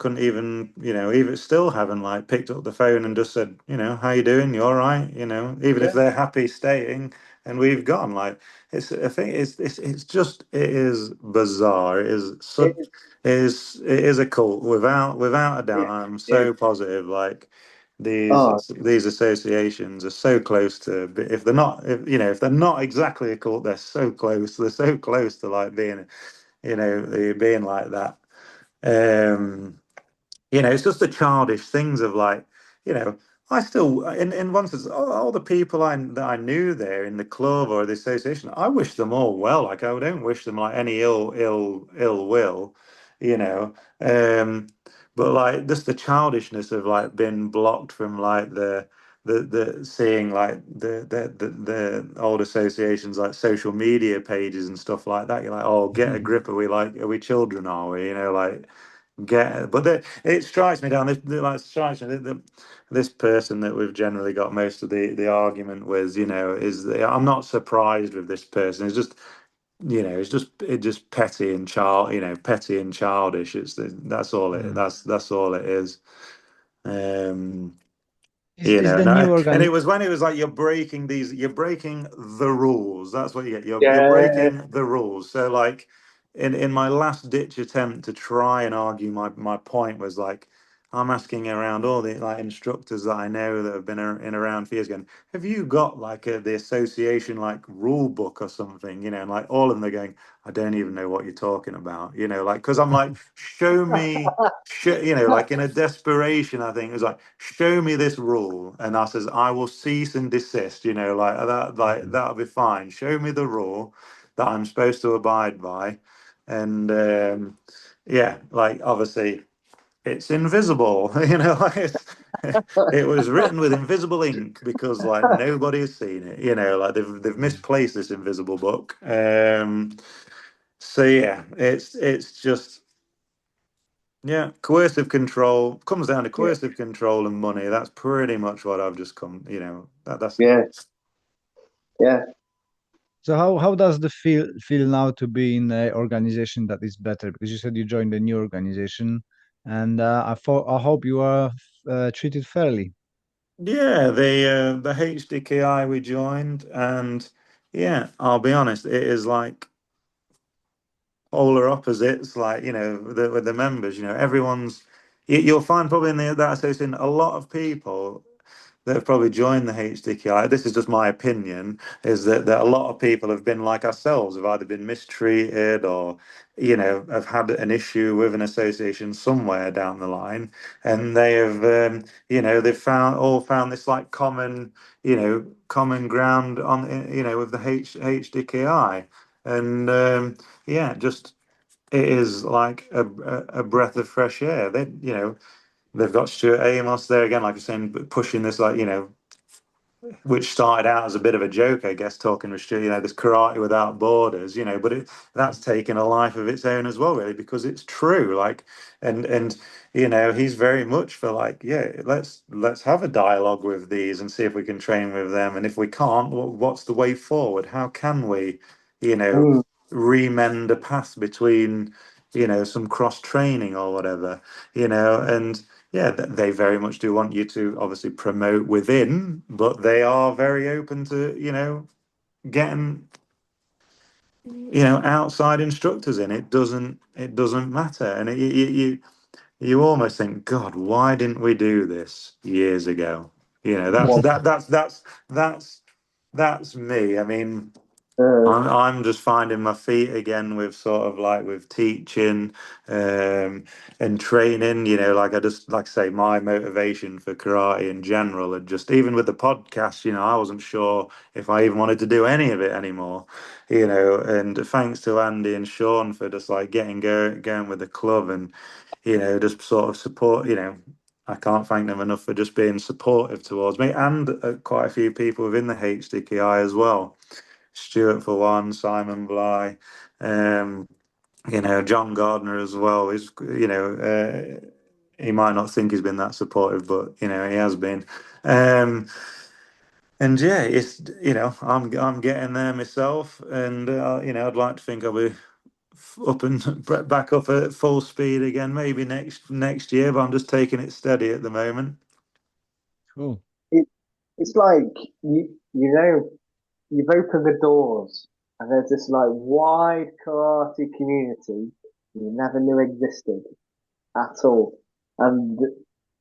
even still haven't like picked up the phone and just said, how you doing? You all right? Even if yeah, they're happy staying and we've gone, like I think it's just it is bizarre. It is it such is. it is a cult without a Yeah, doubt. I'm it is. so positive. Like these Oh, these associations are so close to, if they're not, if they're not exactly a cult, they're so close. They're so close to like being, being like that. um it's just the childish things of like, you know, I still, in one sense, all the people that I knew there in the club or the association, I wish them all well. Like I don't wish them like any ill will, you know. Um, but like just the childishness of like being blocked from like the seeing like the old associations like social media pages and stuff like that. You're like, oh, get a grip. Are we children? Are we? Like get but it strikes me down like strikes me this person that we've generally got most of the argument with, I'm not surprised with this person. It's just, it's just petty and petty and childish. That's all it Mm. that's all it is. um Is the no, new and organ? it was when it was like you're breaking the rules. That's what you get. You're yeah, breaking the rules. So like in my last ditch attempt to try and argue my point was like, I'm asking around all the like instructors that I know that have been in around for years, going, have you got like the association like rule book or something? And like all of them are going, I don't even know what you're talking about. Like because I'm like, show me. Like in a desperation, I think it was like, show me this rule, and I says, I will cease and desist. Like that, like Mhm. that'll be fine. Show me the rule that I'm supposed to abide by, and yeah, like obviously it's invisible. Like it was written with invisible ink because like nobody has seen it. Like they've misplaced this invisible book. So yeah, it's just. Yeah, coercive control comes down to yeah, coercive control and money. That's pretty much what I've just come, that's it. yeah, yeah. So how does the feel now to be in an organization that is better? Because you said you joined a new organization, and I hope you are treated fairly. Yeah, the HDKI we joined, and yeah, I'll be honest, it is like polar opposites. Like with the members, everyone's. You'll find probably in that association a lot of people that have probably joined the HDKI, this is just my opinion, is that a lot of people have been like ourselves, have either been mistreated or, have had an issue with an association somewhere down the line. And they have, they've found this like common ground with the HDKI. And yeah, just it is like a breath of fresh air. They've got Stuart Amos there again, like you're saying, pushing this, like, which started out as a bit of a joke, I guess, talking with Stuart, this karate without borders, but that's taken a life of its own as well, really, because it's true. Like, and he's very much for like, yeah, let's have a dialogue with these and see if we can train with them, and if we can't, what's the way forward? How can we, you know, Mm, remend a path between, some cross training or whatever, and yeah, they very much do want you to obviously promote within, but they are very open to, getting, outside instructors in. It doesn't matter. And you almost think, God, why didn't we do this years ago? That's well, that's me. I mean, uh, I'm just finding my feet again with sort of like with teaching, and training. Like I just like I say, my motivation for karate in general, and just even with the podcast, I wasn't sure if I even wanted to do any of it anymore. And thanks to Andy and Sean for just like going with the club, and just sort of support. I can't thank them enough for just being supportive towards me, and quite a few people within the HDKI as well. Stuart for one, Simon Bly, um, John Gardner as well. He might not think he's been that supportive, but he has been. Um, and yeah, it's I'm getting there myself, and I'd like to think I'll be up and back up at full speed again, maybe next year. But I'm just taking it steady at the moment. Cool. It, it's like you know you've opened the doors and there's this like wide karate community you never knew existed at all, and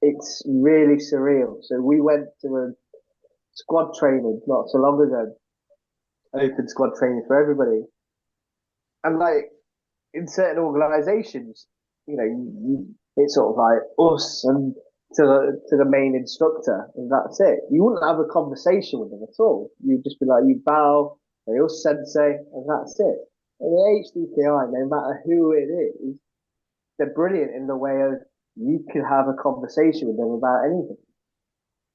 it's really surreal. So we went to a squad training not so long ago, open squad training for everybody, and like in certain organisations, it's sort of like us and to the main instructor, and that's it. You wouldn't have a conversation with them at all. You'd just be like, you bow, they us sensei, and that's it. And the HDPI, no matter who it is, they're brilliant in the way of you can have a conversation with them about anything.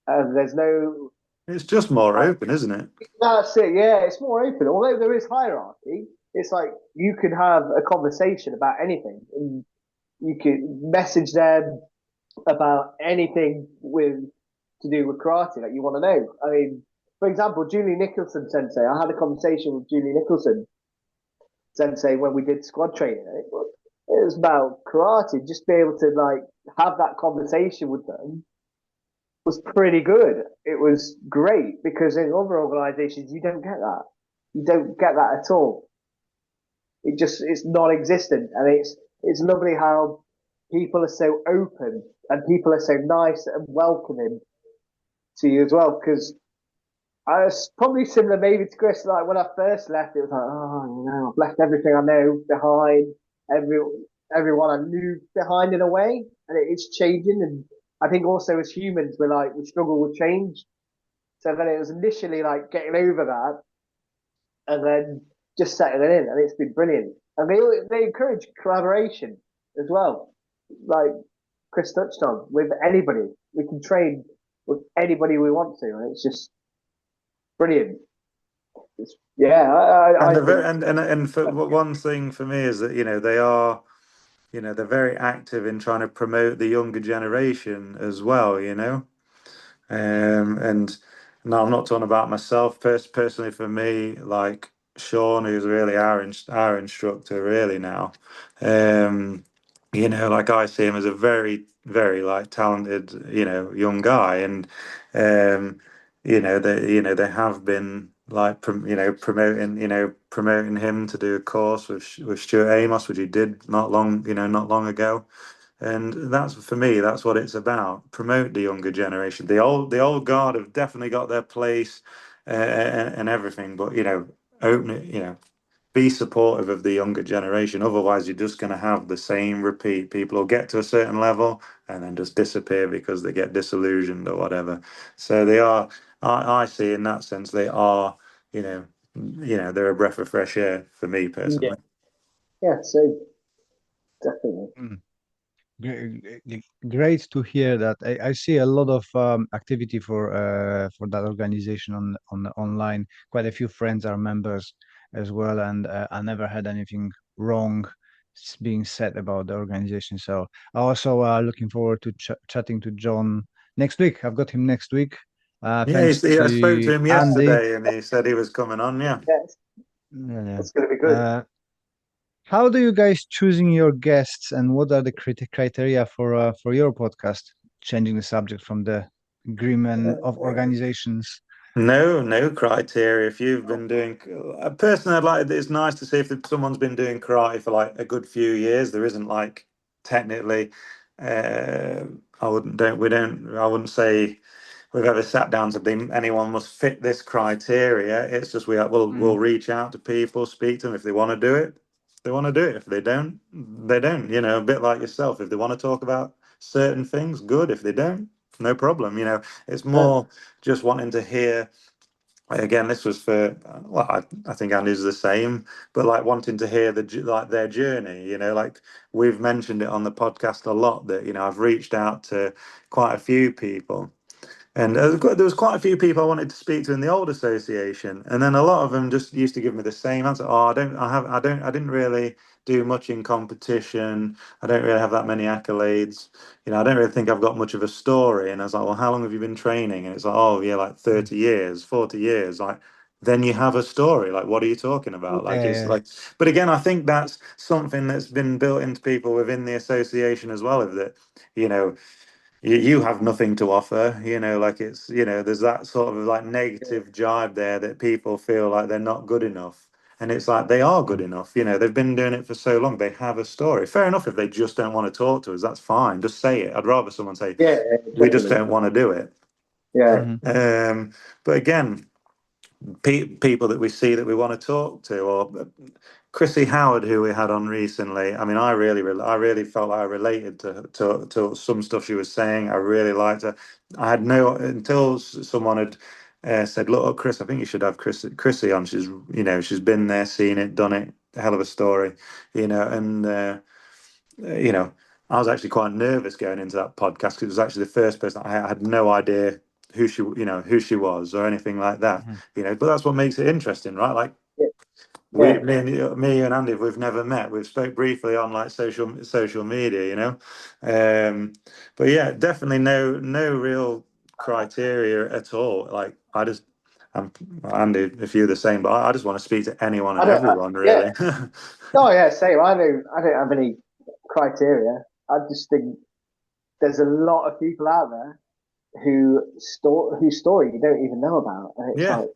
And there's no, It's just more open, isn't it? that's it, yeah, it's more open. Although there is hierarchy, it's like you can have a conversation about anything. And you can message them about anything with to do with karate that you want to know. I mean, for example, Julie Nicholson Sensei. I had a conversation with Julie Nicholson Sensei when we did squad training. It was about karate. Just be able to like have that conversation with them was pretty good. It was great because in other organisations you don't get that. You don't get that at all. It's non-existent, and it's lovely how people are so open and people are so nice and welcoming to you as well. Because I was probably similar maybe to Chris. Like when I first left, it was like, oh, I've left everything I know behind, every everyone I knew behind in a way, and it's changing. And I think also as humans, we struggle with change. So then it was initially like getting over that, and then just settling in, and it's been brilliant. And they encourage collaboration as well, like Chris touched on with anybody. We can train with anybody we want to, and it's just brilliant. Yeah, And I the very, think and for one thing for me is that they are they're very active in trying to promote the younger generation as well. And now I'm not talking about myself personally. For me, like Sean, who's really our instructor, really now. Um, like I see him as a very, very like talented, young guy, and um, they have been like promoting him to do a course with Stuart Amos, which he did not long ago. And that's for me, that's what it's about. Promote the younger generation. The old guard have definitely got their place, and everything, but open it, be supportive of the younger generation. Otherwise, you're just going to have the same repeat. People will get to a certain level and then just disappear because they get disillusioned or whatever. So they are. I see in that sense they are. They're a breath of fresh air for me yeah, personally. yeah, so definitely. Mm. Great to hear that. I see a lot of activity for that organization on online. Quite a few friends are members as well, and I never had anything wrong being said about the organization. So I also looking forward to chatting to John next week. I've got him next week. Yeah, Thanks I spoke to to him Andy. yesterday, and he said he was coming on. Yeah. Yeah, Yeah, it's going to be good. yeah. How do you guys choosing your guests, and what are the criteria for your podcast? Changing the subject from the agreement of organizations. No, no criteria. If you've been doing, personally, I'd like. It's nice to see if someone's been doing karate for like a good few years. There isn't like technically. Uh, I wouldn't. Don't. We don't. I wouldn't say we've ever sat down to be anyone must fit this criteria. It's just we'll Mm. reach out to people, speak to them if they want to do it. They want to do it. If they don't, they don't. A bit like yourself. If they want to talk about certain things, good. If they don't, no problem. It's Uh, more just wanting to hear again, this was for well, I think Andy's the same, but like wanting to hear like their journey, like we've mentioned it on the podcast a lot that I've reached out to quite a few people. And there was quite a few people I wanted to speak to in the old association, and then a lot of them just used to give me the same answer. Oh, I didn't really do much in competition. I don't really have that many accolades. I don't really think I've got much of a story. And I was like, well, how long have you been training? And it's like, oh, yeah, like Mm. 30 years, 40 years. Like, then you have a story. Like, what are you talking about? Like, it's Yeah, like, but again, I think that's something that's been built into people within the association as well, of that, you know you have nothing to offer, like it's, there's that sort of like negative jibe there that people feel like they're not good enough. And it's like they are good mm, enough, they've been doing it for so long, they have a story. Fair enough if they just don't want to talk to us, that's fine. Just say it. I'd rather someone say, Yeah, we just definitely. don't want to do it. Yeah, mhm, But again, people that we see that we want to talk to, or Chrissy Howard, who we had on recently. I mean, I really felt like I related to some stuff she was saying. I really liked her. I had no until someone had said, "Look, Chris, I think you should have Chrissy on. She's been there, seen it, done it. A hell of a story, and you know." I was actually quite nervous going into that podcast because it was actually the first person I had no idea who she was or anything like that. mhm. But that's what makes it interesting, right? Like yeah, yeah. me and Andy, we've never met. We've spoke briefly on like social media, but yeah, definitely no real criteria at all. Like I'm Andy, if you're the same, but I just want to speak to anyone I and don't. everyone, Yeah. really. Oh, yeah. Same. I don't have any criteria. I just think there's a lot of people out there whose story you don't even know about, and it's Yeah. like,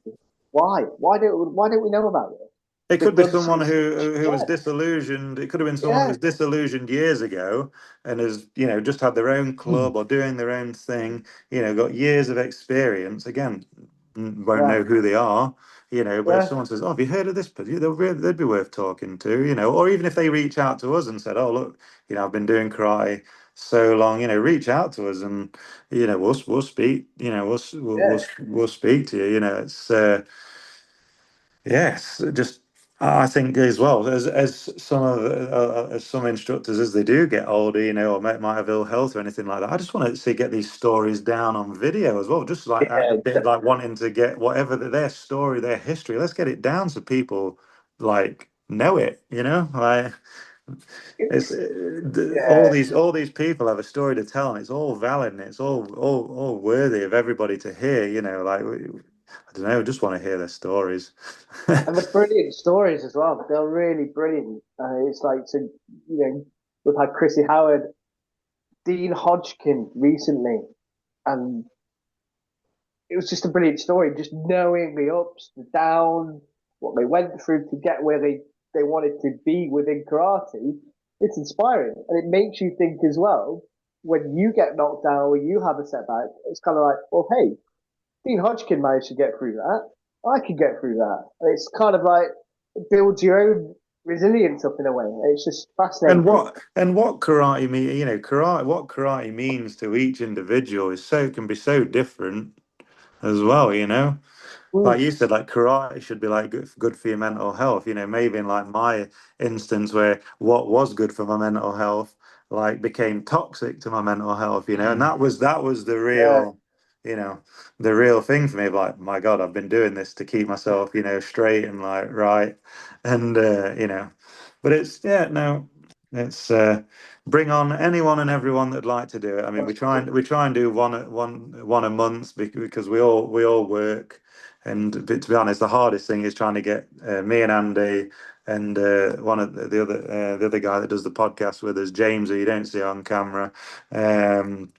why? Why don't we know about this? It could They've be done so someone much. who was Yeah, disillusioned. It could have been someone that yeah, was disillusioned years ago and has, just had their own Mm. club or doing their own thing, got years of experience. Again, won't yeah, know who they are, but if yeah, someone says, "Oh, have you heard of this?" But they'd be worth talking to, or even if they reach out to us and said, "Oh, look, I've been doing karate so long, reach out to us and, we'll speak, yeah. we'll speak to you, it's, yes, just I think as well as as some instructors as they do get older, or might have ill health or anything like that. I just want to see get these stories down on video as well. Just like a Yeah, bit like wanting to get whatever their story, their history. Let's get it down so people like know it. Like it's yeah. all these people have a story to tell, and it's all valid and it's all worthy of everybody to hear. Like I don't know, just want to hear their stories. And the brilliant stories as well. They're really brilliant. It's like, so, we've had Chrissy Howard, Dean Hodgkin recently, and it was just a brilliant story. Just knowing the ups, the downs, what they went through to get where they wanted to be within karate. It's inspiring, and it makes you think as well. When you get knocked down or you have a setback, it's kind of like, well, hey, Dean Hodgkin managed to get through that. I can get through that. And it's kind of like it builds your own resilience up in a way. It's just fascinating. And what karate mean, karate what karate means to each individual is can be so different as well, like Mm, you said, like karate should be like good for your mental health. Maybe in like my instance where what was good for my mental health like became toxic to my mental health. And Mm. that was yeah, you know, the real thing for me. Like, my God, I've been doing this to keep myself, straight and like right, and but it's yeah, no, it's bring on anyone and everyone that'd like to do it. I mean, we try and do one a month because we all work. And to be honest, the hardest thing is trying to get me and Andy and one of the other guy that does the podcast with us, James, who you don't see on camera. Um,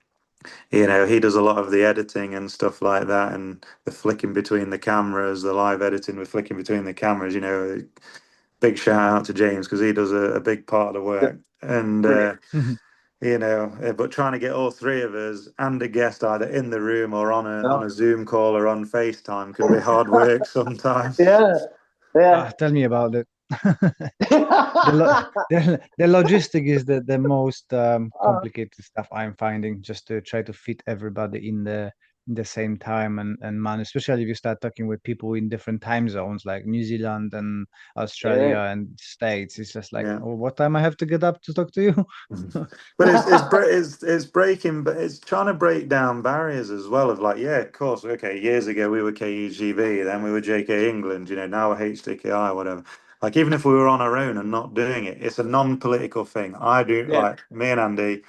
he does a lot of the editing and stuff like that, and the flicking between the cameras, the live editing with flicking between the cameras. Big shout out to James because he does a big part of the work. And brilliant. but trying to get all three of us and a guest either in the room or on No. a Zoom call or on FaceTime can be hard work sometimes. Yeah, yeah. Tell me about it. The logistic is the most Uh, complicated stuff I'm finding, just to try to fit everybody in the same time and man, especially if you start talking with people in different time zones like New Zealand and Yeah, Australia and States. It's just like, Yeah. oh, what time I have to get up to talk to you? Mhm. But it's breaking, but it's trying to break down barriers as well. Of like, yeah, of course, okay. Years ago we were KUGB, then we were JK England. Now we're HDKI, whatever. Like even if we were on our own and not doing it, it's a non-political thing. I do yeah, like me and Andy.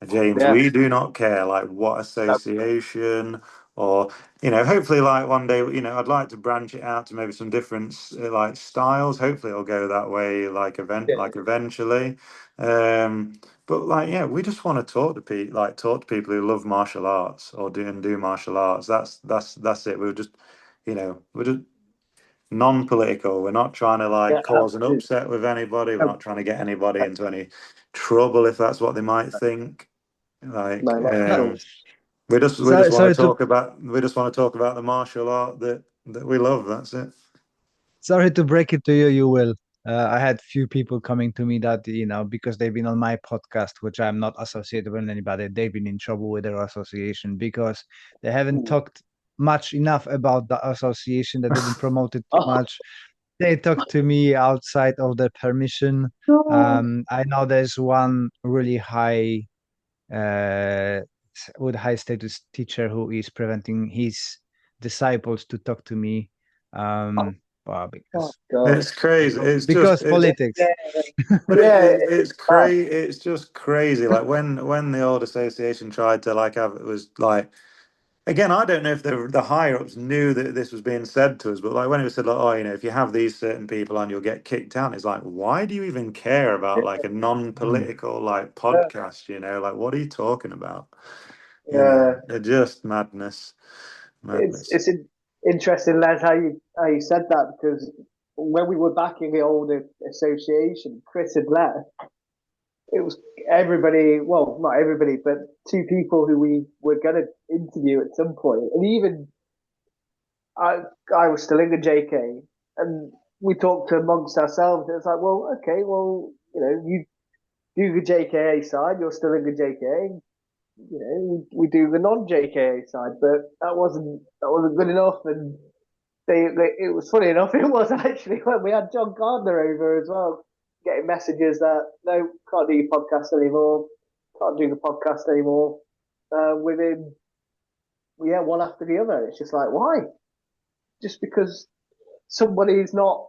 James, yeah. we do not care like what No, association or hopefully like one day I'd like to branch it out to maybe some different like styles. Hopefully it'll go that way yeah, like eventually. But like yeah, we just want to talk to people who love martial arts or do martial arts. That's it. We're just non-political. We're not trying to yeah, like cause an absolutely. upset with anybody. We're No, not trying to get anybody into any trouble if that's what they might think. Like, no, not at No, all. we just sorry, want to sorry to talk about the martial art that we love. That's it. sorry to break it to you. You will. I had few people coming to me that because they've been on my podcast, which I'm not associated with anybody. They've been in trouble with their association because they haven't Ooh. talked much enough about the association. They didn't promote it too Oh, much. They talk to me outside of their permission. no. I know there's one really uh, with high status teacher who is preventing his disciples to talk to me, well, Oh, because God. It's crazy. because Yeah, politics. But yeah, it's it's bad. crazy. It's just crazy. Like when the old association tried to like have it was like. Again, I don't know if the higher ups knew that this was being said to us, but like when it was said, like, oh, if you have these certain people on, you'll get kicked out. It's like, why do you even care about like a Mm. non-political like Yeah, podcast? Like, what are you talking about? yeah. They're just madness, It's madness. it's interesting, Les, how you said that because when we were back in the old association, Chris had left. It was everybody, well, not everybody, but two people who we were going to interview at some point, and even I I was still in the JK, and we talked amongst ourselves. It's like, well, okay, well, you do the JKA side, you're still in the JKA. We do the non-JKA side, but that wasn't good enough. And it was funny enough. It was actually when we had John Gardner over as well, getting messages that no, can't do your podcast anymore, can't do the podcast anymore. Within yeah, one after the other. It's just like why? Just because somebody's not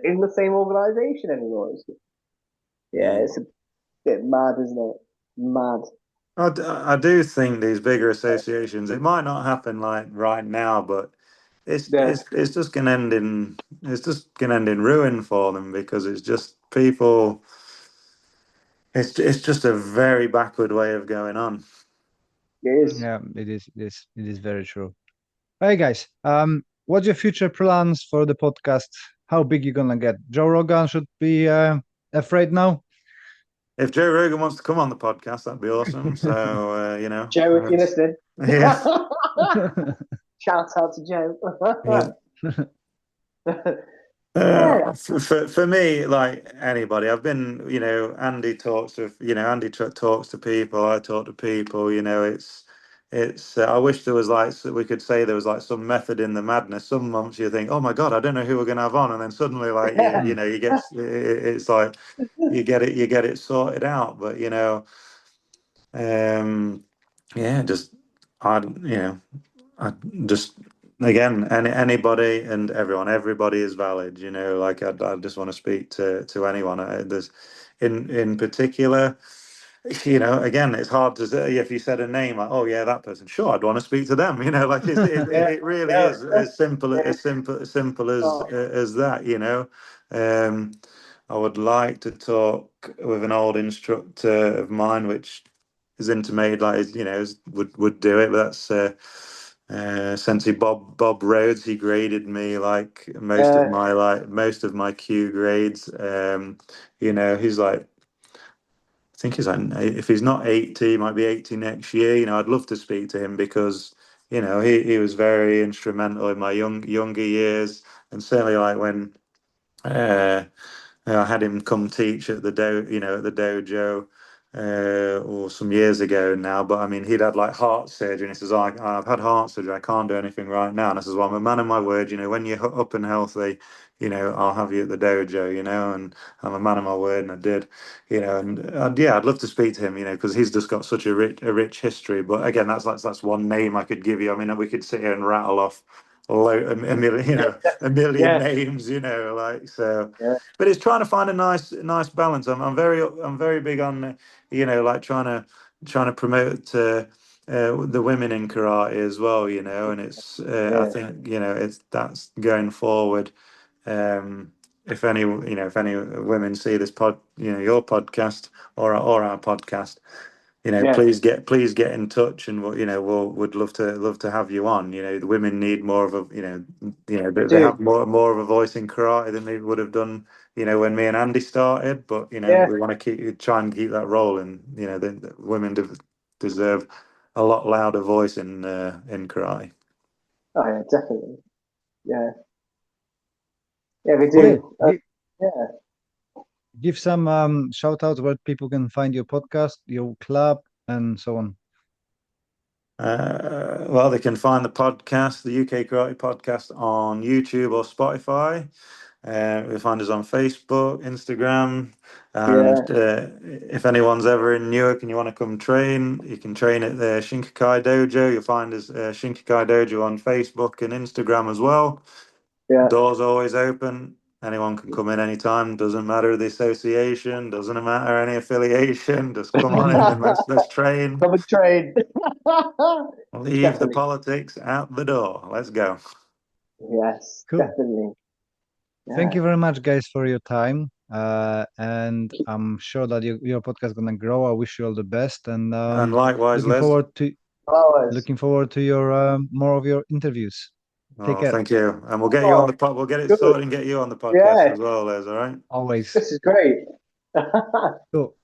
in the same organisation anymore. Yeah, Mm. it's a bit mad, isn't it? Mad. I do think these bigger associations, it might not happen like right now, but Yeah, it's just gonna end in ruin for them because it's just people. It's just a very backward way of going on. it is. Yeah, it is very true. Hey guys, what's your future plans for the podcast? How big you gonna get? Joe Rogan should be afraid now. If Joe Rogan wants to come on the podcast, that'd be awesome. So Joe, if you're listening, yeah, shout out to Joe. yeah. Yeah, For me, like anybody, I've been, Andy talks to, talks to people. I talk to people. It's. I wish there was like so we could say there was like some method in the madness. Some months you think, oh my God, I don't know who we're gonna have on, and then suddenly like Mm. you get it's like you get it sorted out. But um, yeah, just I just again, anybody and everybody is valid. Like I just want to speak to anyone. There's in particular, again, it's hard to say if you said a name like, oh yeah, that person. Sure, I'd want to speak to them. Like yeah, it really yeah, is as simple yeah. as simple as Oh, that. Um, I would like to talk with an old instructor of mine, which is intimated like would do it, but that's Sensei Bob Rhodes. He graded me like yeah, most of my Q grades. He's like I think he's like if he's not 80, he might be 80 next year. I'd love to speak to him because he was very instrumental in my younger years, and certainly like when I had him come teach at the at the dojo. or some years ago now. But I mean, he'd had like heart surgery, and he says, I've had heart surgery. I can't do anything right now." And I says, "Well, I'm a man of my word. When you're up and healthy, I'll have you at the dojo. And I'm a man of my word, and I did. And yeah, I'd love to speak to him. Because he's just got such a rich history. But again, that's one name I could give you. I mean, we could sit here and rattle off a million, a million Yeah, names, like so. yeah, But it's trying to find a nice balance. I'm very big on like trying to promote the women in karate as well, and it's I yeah, think that's going forward. If any women see this your podcast or our podcast, yeah. please get in touch, and would love to have you on. The women need more of a We they do. have more of a voice in karate than they would have done when me and Andy started. But Yeah. we want to try and keep that rolling. The women deserve a lot louder voice in karate. Oh yeah, definitely. Yeah, yeah, we Okay, do. Yeah, give some shout outs where people can find your podcast, your club, and so on. Well, they can find the podcast, the UK Karate Podcast, on YouTube or Spotify. You'll find us on Facebook, Instagram, yeah, and if anyone's ever in Newark and you want to come train, you can train at the Shinkakai Dojo. You'll find us Shinkakai Dojo on Facebook and Instagram as well. yeah. Doors always open. Anyone can come in anytime. Doesn't matter the association. Doesn't matter any affiliation. Just come on in and let's train. Come and train. Leave the Definitely. politics out the door. Let's go. Yes, Cool. definitely. Thank Yeah. you very much, guys, for your time. And I'm sure that your podcast is gonna grow. I wish you all the best, and And likewise, looking Les. forward to Flowers. looking forward to your more of your interviews. Take Oh, care. thank you. And we'll get you on Oh, the pod. We'll get it good. sorted and get you on the podcast Yeah, as well, Les. All right. Always. this is great. Cool.